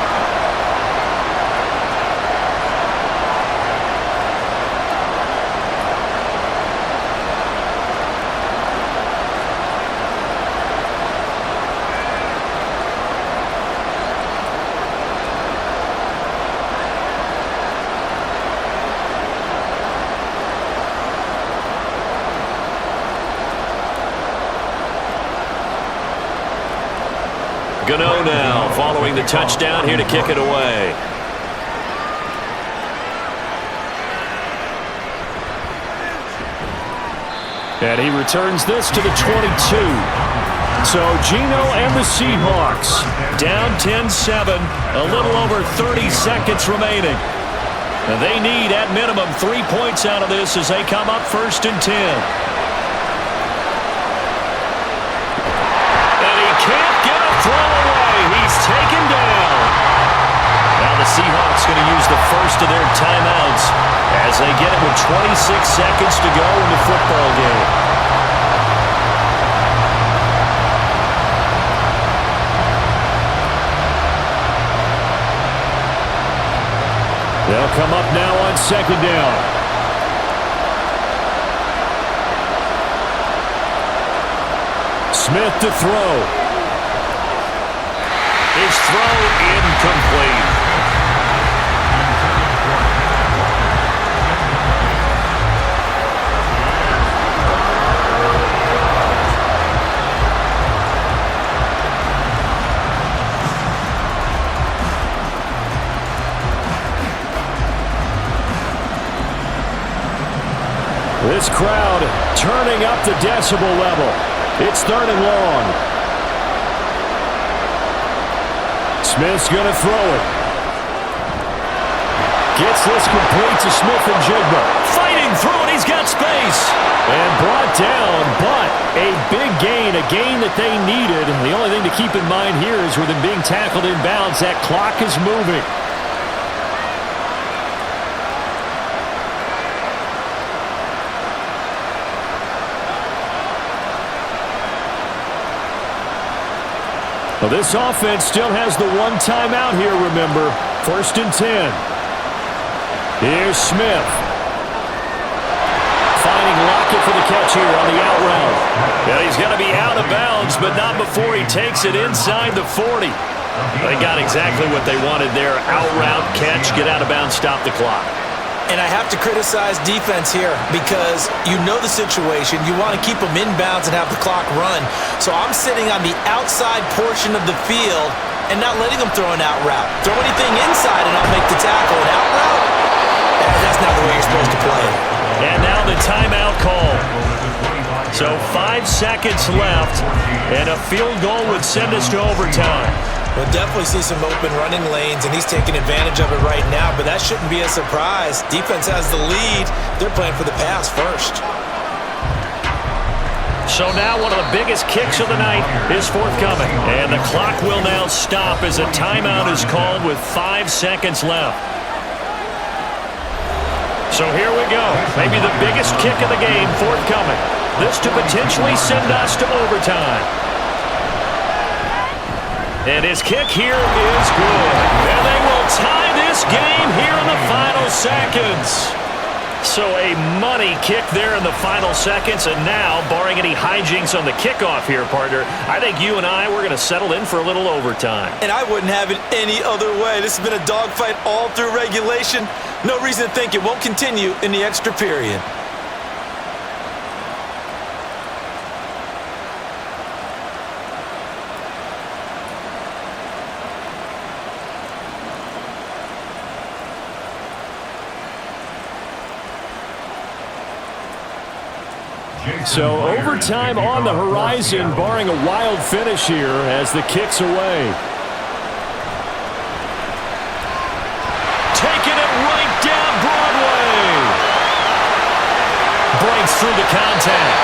Gano now following the touchdown here to kick it away. And he returns this to the 22. So Geno and the Seahawks down 10-7, a little over 30 seconds remaining. And they need at minimum 3 points out of this as they come up 1st and 10. And he can't get a throw away. He's taken down. Now the Seahawks going to use the first of their timeouts as they get it with 26 seconds to go in the football game. They'll come up now on 2nd down. Smith to throw. His throw incomplete. This crowd turning up the decibel level. It's 3rd and long. Smith's going to throw it. Gets this complete to Smith and Jigba. Fighting through it. He's got space. And brought down, but a big gain, a gain that they needed. The only thing to keep in mind here is with him being tackled inbounds, that clock is moving. Well, this offense still has the one timeout here, remember. 1st and 10. Here's Smith. Finding Lockett for the catch here on the out route. Yeah, he's going to be out of bounds, but not before he takes it inside the 40. They got exactly what they wanted there. Out route, catch, get out of bounds, stop the clock. And I have to criticize defense here because you know the situation. You want to keep them inbounds and have the clock run. So I'm sitting on the outside portion of the field and not letting them throw an out route. Throw anything inside and I'll make the tackle. An out route? That's not the way you're supposed to play. And now the timeout call. So 5 seconds left, and a field goal would send us to overtime. We'll definitely see some open running lanes, and he's taking advantage of it right now, but that shouldn't be a surprise. Defense has the lead. They're playing for the pass first. So now one of the biggest kicks of the night is forthcoming, and the clock will now stop as a timeout is called with 5 seconds left. So here we go. Maybe the biggest kick of the game forthcoming. This to potentially send us to overtime. And his kick here is good. And they will tie this game here in the final seconds. So a money kick there in the final seconds. And now, barring any hijinks on the kickoff here, partner, I think you and I, we're going to settle in for a little overtime. And I wouldn't have it any other way. This has been a dogfight all through regulation. No reason to think it won't continue in the extra period. So overtime on the horizon, barring a wild finish here as the kick's away. Taking it right down Broadway. Breaks through the contact.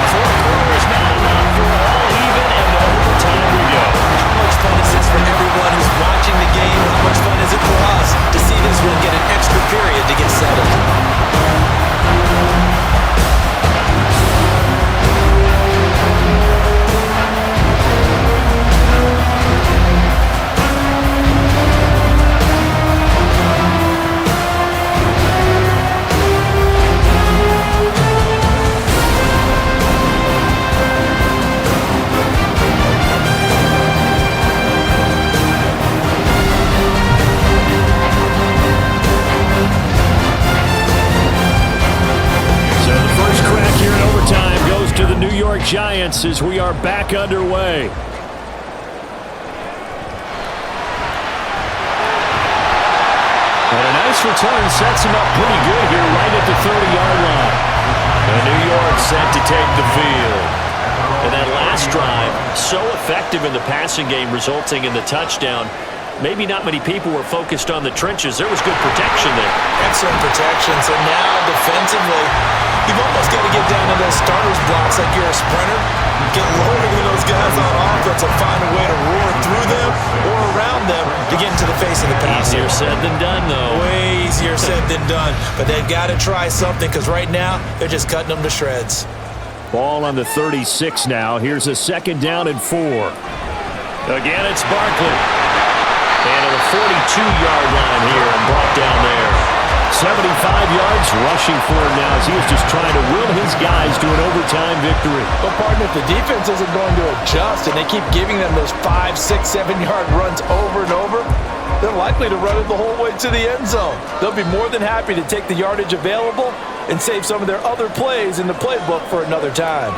Fourth quarter is now enough for all even, and to overtime we go. How much fun is this for everyone who's watching the game? How much fun is it for us to see this one get an extra period to get settled? Giants as we are back underway. And a nice return sets him up pretty good here right at the 30-yard line. And New York set to take the field. And that last drive, so effective in the passing game, resulting in the touchdown. Maybe not many people were focused on the trenches. There was good protection there. Excellent protection. So now defensively, you've almost got to get down to those starters blocks like you're a sprinter. Get lower than those guys on offense and find a way to roar through them or around them to get into the face of the pass. Easier said than done, though. Way easier said than done. But they've got to try something because right now they're just cutting them to shreds. Ball on the 36 now. Here's a 2nd down and 4. Again, it's Barkley. And at the 42-yard line here and brought down there. 75 yards rushing for him now as he was just trying to will his guys to an overtime victory. But, partner, if the defense isn't going to adjust and they keep giving them those 5, 6, 7-yard runs over and over, they're likely to run it the whole way to the end zone. They'll be more than happy to take the yardage available and save some of their other plays in the playbook for another time.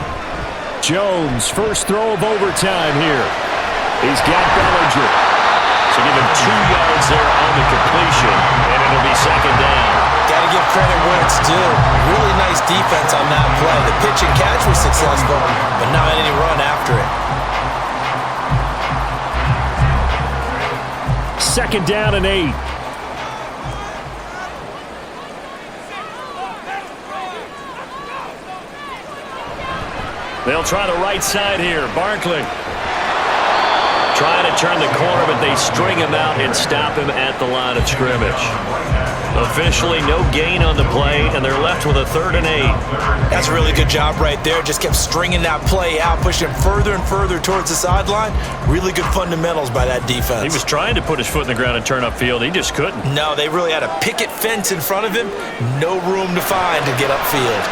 Jones, first throw of overtime here. He's got Bellinger. So So give him 2 yards there on the completion, and it'll be second down. Got to give credit where it's due. Really nice defense on that play. The pitch and catch was successful, but not any run after it. Second down and 8. They'll try the right side here. Barkley trying to turn the corner, but they string him out and stop him at the line of scrimmage. Officially, no gain on the play, and they're left with a 3rd and 8. That's a really good job right there. Just kept stringing that play out, pushing him further and further towards the sideline. Really good fundamentals by that defense. He was trying to put his foot in the ground and turn upfield. He just couldn't. No, they really had a picket fence in front of him. No room to find to get upfield.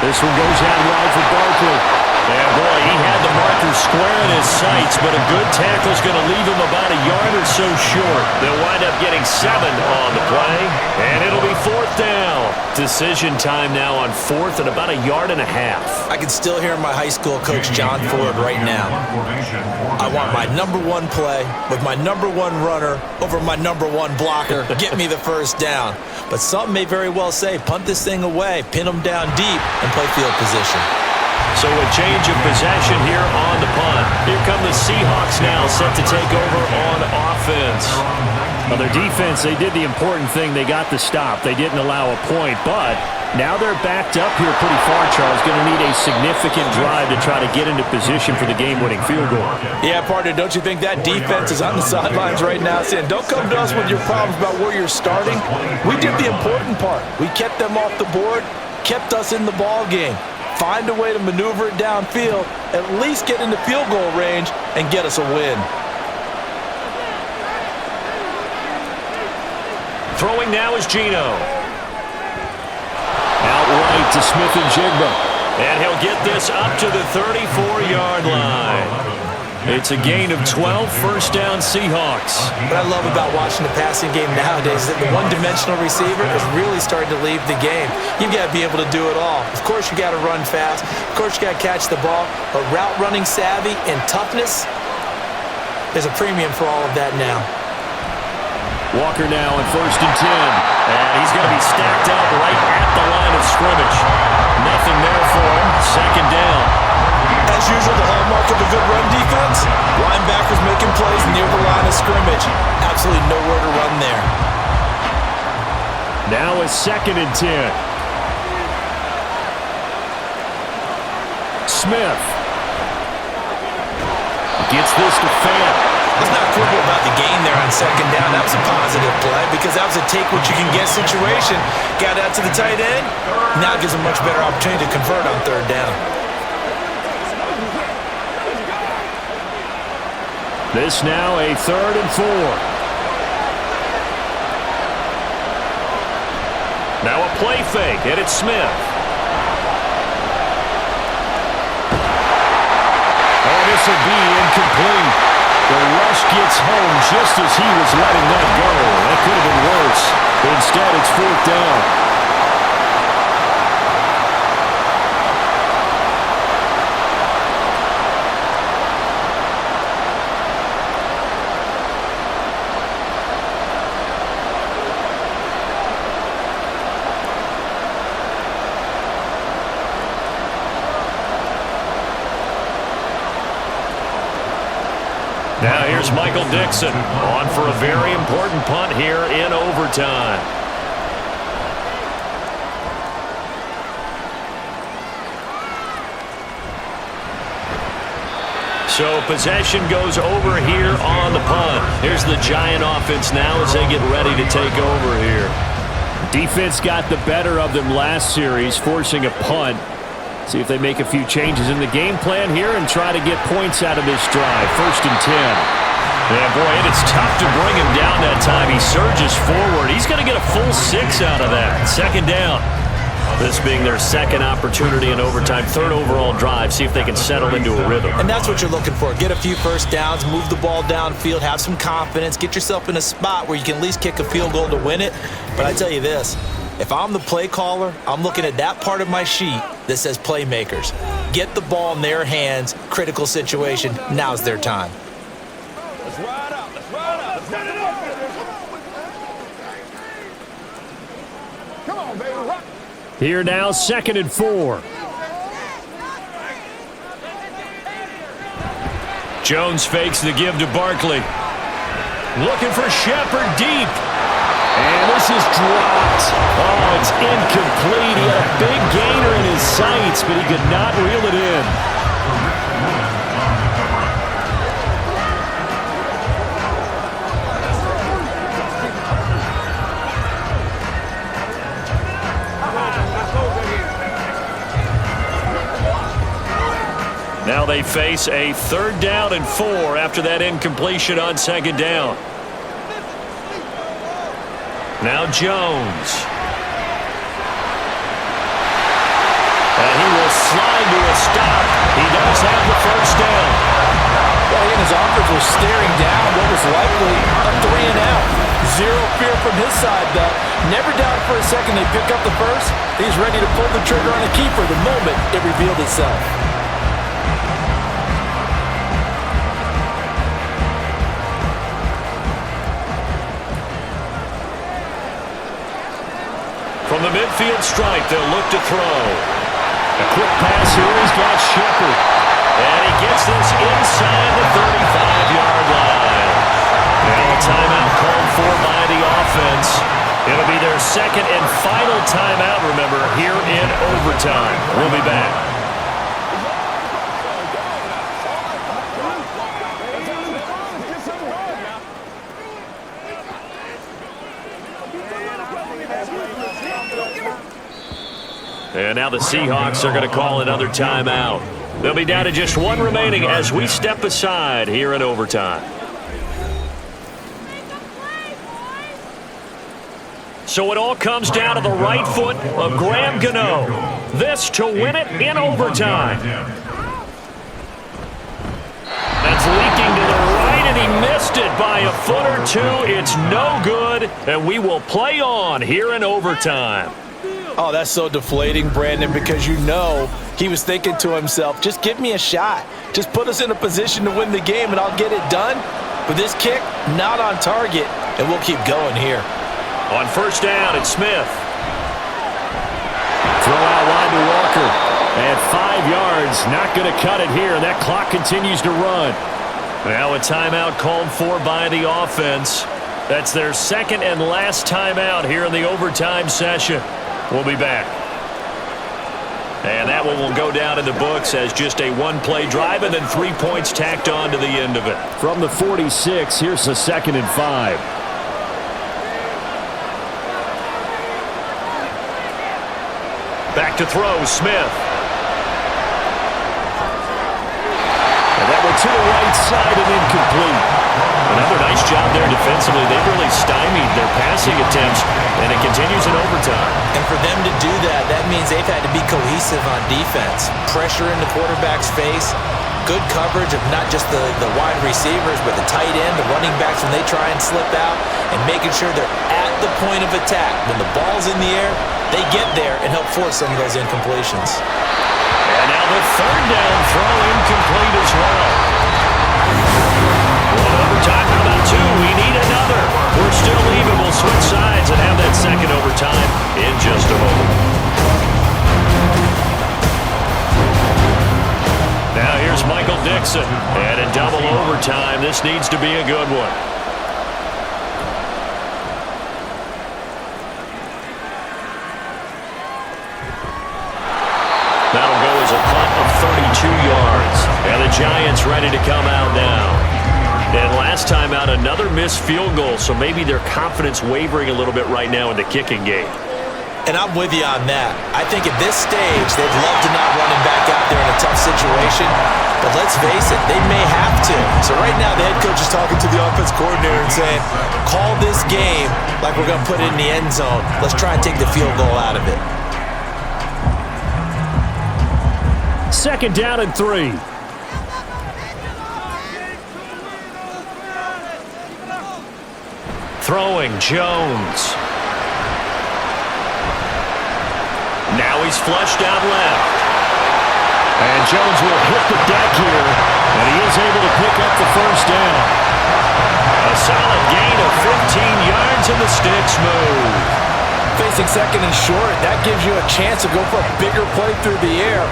This one goes out wide for Barkley. Yeah, boy, he had the marker square in his sights, but a good tackle's going to leave him about a yard or so short. They'll wind up getting 7 on the play, and it'll be 4th down. Decision time now on 4th and about a yard and a half. I can still hear my high school coach, John Ford, right now. I want my number 1 play with my number 1 runner over my number 1 blocker. Get me the first down. But some may very well say, punt this thing away, pin them down deep, and play field position. So a change of possession here on the punt. Here come the Seahawks now, set to take over on offense. Well, their defense, they did the important thing. They got the stop. They didn't allow a point, but now they're backed up here pretty far, Charles. Going to need a significant drive to try to get into position for the game-winning field goal. Yeah, partner, don't you think that defense is on the sidelines right now saying, don't come to us with your problems about where you're starting. We did the important part. We kept them off the board, kept us in the ball game. Find a way to maneuver it downfield, at least get into field goal range, and get us a win. Throwing now is Geno. Out right to Smith and Jigba. And he'll get this up to the 34-yard line. It's a gain of 12, first down Seahawks. What I love about watching the passing game nowadays is that the one-dimensional receiver is really starting to leave the game. You've got to be able to do it all. Of course, you got to run fast. Of course, you got to catch the ball. But route running savvy and toughness, there's a premium for all of that now. Walker now in 1st and 10. And he's going to be stacked out right at the line of scrimmage. Nothing there for him. Second down. As usual, the hallmark of a good run defense, linebackers making plays near the line of scrimmage. Absolutely nowhere to run there. Now it's 2nd and 10. Smith gets this to Fant. Let's not quibble about the gain there on 2nd down. That was a positive play because that was a take-what-you-can-get situation. Got out to the tight end. Now gives a much better opportunity to convert on 3rd down. This now a 3rd and 4. Now a play fake, and it's Smith. Oh, this will be incomplete. The rush gets home just as he was letting that go. That could have been worse. But instead, it's 4th down. Now here's Michael Dixon on for a very important punt here in overtime. So possession goes over here on the punt. Here's the Giant offense now as they get ready to take over here. Defense got the better of them last series, forcing a punt. See if they make a few changes in the game plan here and try to get points out of this drive. 1st and 10. Yeah, boy, and it's tough to bring him down that time. He surges forward. He's going to get a full 6 out of that. 2nd down. This being their 2nd opportunity in overtime, 3rd overall drive. See if they can settle into a rhythm. And that's what you're looking for. Get a few first downs, move the ball downfield, have some confidence, get yourself in a spot where you can at least kick a field goal to win it. But I tell you this, if I'm the play caller, I'm looking at that part of my sheet that says playmakers. Get the ball in their hands, critical situation, now's their time. Here now, 2nd and 4. Jones fakes the give to Barkley. Looking for Shepard deep. And this is dropped. Oh, it's incomplete. He had a big gainer in his sights, but he could not reel it in. Now they face a 3rd down and 4 after that incompletion on 2nd down. Now Jones. And he will slide to a stop. He does have the 1st down. Well, he and his offense were staring down what was likely a 3 and out. Zero fear from his side, though. Never doubted for a second they pick up the first. He's ready to pull the trigger on a keeper the moment it revealed itself. From the midfield stripe, they'll look to throw. A quick pass here. He's got Shepard. And he gets this inside the 35-yard line. And a timeout called for by the offense. It'll be their 2nd and final timeout, remember, here in overtime. We'll be back. And now the Seahawks are going to call another timeout. They'll be down to just 1 remaining as we step aside here in overtime. So it all comes down to the right foot of Graham Gano. This to win it in overtime. That's leaking to the right, and he missed it by a foot or 2. It's no good, and we will play on here in overtime. Oh, that's so deflating, Brandon, because you know he was thinking to himself, just give me a shot. Just put us in a position to win the game, and I'll get it done. But this kick, not on target, and we'll keep going here. On 1st down, it's Smith. Throw out wide to Walker. At 5 yards, not going to cut it here. That clock continues to run. Now a timeout called for by the offense. That's their 2nd and last timeout here in the overtime session. We'll be back. And that one will go down in the books as just a 1-play drive and then 3 points tacked on to the end of it. From the 46, here's the 2nd and 5. Back to throw, Smith. And that one to the right side and incomplete. Another nice job there defensively. They really stymied their passing attempts, and it continues in overtime. And for them to do that, that means they've had to be cohesive on defense. Pressure in the quarterback's face, good coverage of not just the wide receivers, but the tight end, the running backs when they try and slip out, and making sure they're at the point of attack. When the ball's in the air, they get there and help force some of those incompletions. And now the 3rd down throw incomplete as well. Overtime, how about 2? We need another. We're still even. We'll switch sides and have that 2nd overtime in just a moment. Now here's Michael Dixon. And in double overtime, this needs to be a good one. That'll go as a punt of 32 yards. And the Giants ready to come out now. And last time out, another missed field goal, so maybe their confidence wavering a little bit right now in the kicking game. And I'm with you on that. I think at this stage, they'd love to not run him back out there in a tough situation. But let's face it, they may have to. So right now, the head coach is talking to the offense coordinator and saying, call this game like we're going to put it in the end zone. Let's try and take the field goal out of it. 2nd down and 3. Throwing, Jones. Now he's flushed out left. And Jones will hit the deck here, and he is able to pick up the 1st down. smooth. Facing second and short, that gives you a chance to go for a bigger play through the air.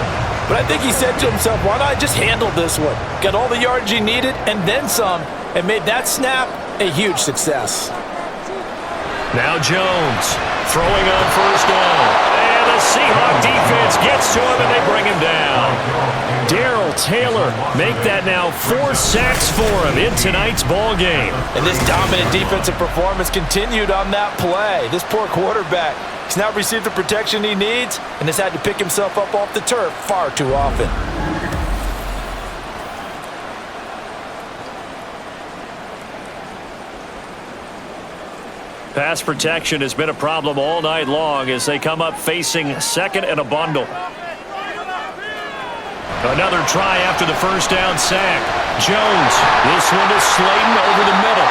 But I think he said to himself, why not just handle this one? Got all the yards he needed and then some, and made that snap a huge success. Now Jones throwing on first down. And the Seahawks defense gets to him and they bring him down. Darrell Taylor make that now 4 sacks for him in tonight's ball game. And this dominant defensive performance continued on that play. This poor quarterback, he's now received the protection he needs and has had to pick himself up off the turf far too often. Pass protection has been a problem all night long as they come up facing second and a bundle. Another try after the first down sack. Jones, this one to Slayton over the middle.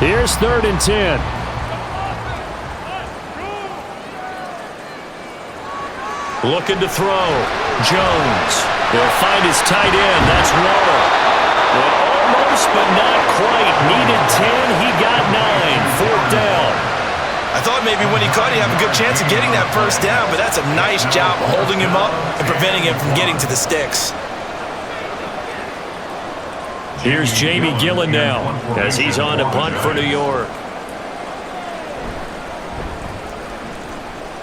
Here's 3rd and 10. Looking to throw. Jones. They'll find his tight end. That's Waller. Well, almost, but not quite. Needed 10. He got 9. 4th down. I thought maybe when he caught, he'd have a good chance of getting that first down, but that's a nice job holding him up and preventing him from getting to the sticks. Here's Jamie Gillen now as he's on to punt for New York.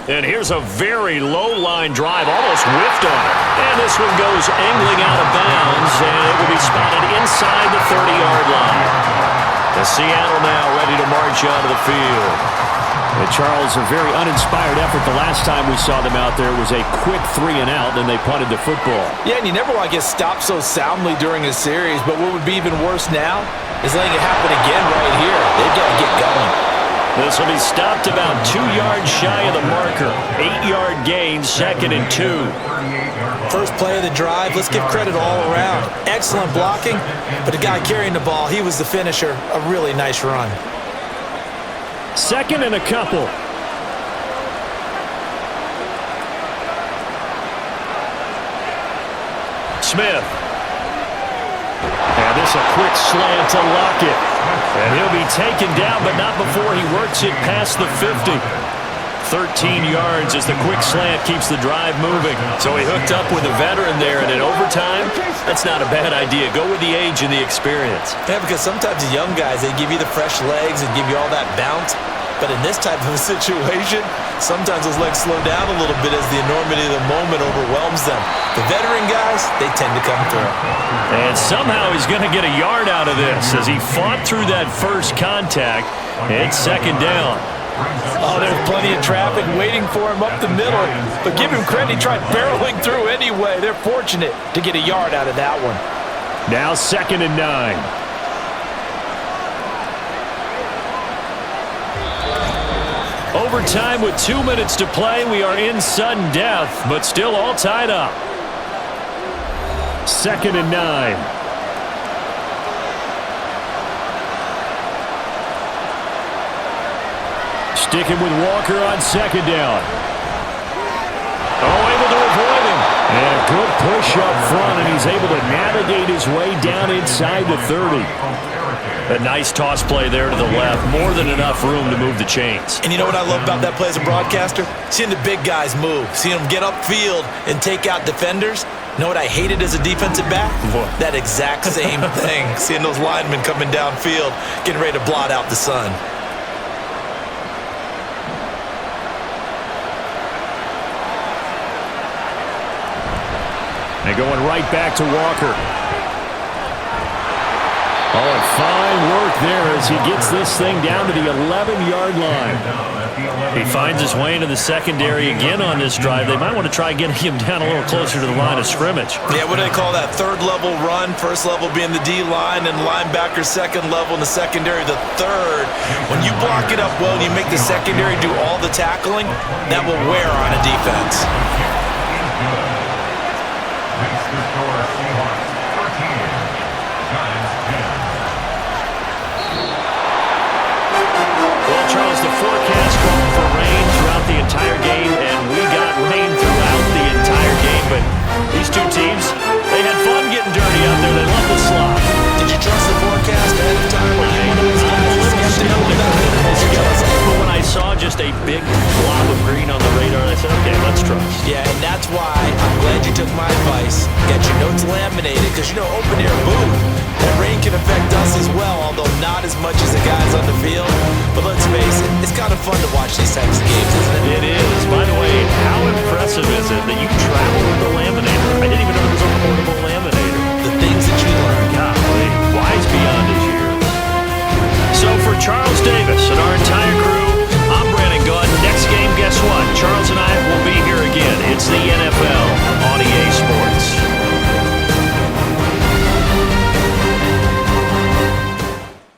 And here's a very low-line drive, almost whiffed on it. And this one goes angling out of bounds, and it will be spotted inside the 30-yard line. The Seattle now ready to march onto the field. And Charles, a very uninspired effort. The last time we saw them out there was a quick 3-and-out, then they punted the football. Yeah, and you never want to get stopped so soundly during a series, but what would be even worse now is letting it happen again right here. They've got to get going. This will be stopped about 2 yards shy of the marker. 8-yard gain, 2nd and 2. First play of the drive, let's give credit all around. Excellent blocking, but the guy carrying the ball, he was the finisher. A really nice run. 2nd and a couple. Smith. And this a quick slant to Lockett. And he'll be taken down, but not before he works it past the 50. 13 yards as the quick slant keeps the drive moving. So he hooked up with a veteran there, and in overtime, that's not a bad idea. Go with the age and the experience. Yeah, because sometimes the young guys, they give you the fresh legs and give you all that bounce. But in this type of a situation, sometimes those legs slow down a little bit as the enormity of the moment overwhelms them. The veteran guys, they tend to come through. And somehow he's going to get a yard out of this as he fought through that first contact. It's 2nd down. Oh, there's plenty of traffic waiting for him up the middle. But give him credit, he tried barreling through anyway. They're fortunate to get a yard out of that one. Now 2nd and 9. Overtime with 2 minutes to play. We are in sudden death, but still all tied up. 2nd and 9. Sticking with Walker on 2nd down. Oh, able to avoid him. And a good push up front, and he's able to navigate his way down inside the 30. A nice toss play there to the left. More than enough room to move the chains. And you know what I love about that play as a broadcaster? Seeing the big guys move. Seeing them get upfield and take out defenders. You know what I hated as a defensive back? What? That exact same thing. Seeing those linemen coming downfield, getting ready to blot out the sun. They're going right back to Walker. Oh, and fine work there as he gets this thing down to the 11-yard line. He finds his way into the secondary again on this drive. They might want to try getting him down a little closer to the line of scrimmage. Yeah, what do they call that? 3rd level run. 1st level being the D-line, and linebacker 2nd level in the secondary the 3rd. When you block it up well and you make the secondary do all the tackling, that will wear on a defense. Makes the score Seahawks 14, Giants 10. Well, Charles, the forecast calling for teams. They had fun getting dirty out there. They love the slop. Did you trust the forecast ahead of time? Were you one of those guys that's skeptical about it? But when I saw just a big blob of green on the radar, I said, okay, let's trust. Yeah, and that's why I'm glad you took my advice. Get your notes laminated, because open air boom. That rain can affect us as well, although not as much as the guys on the field. But let's face it, it's kind of fun to watch these types of games, isn't it? It is. By the way,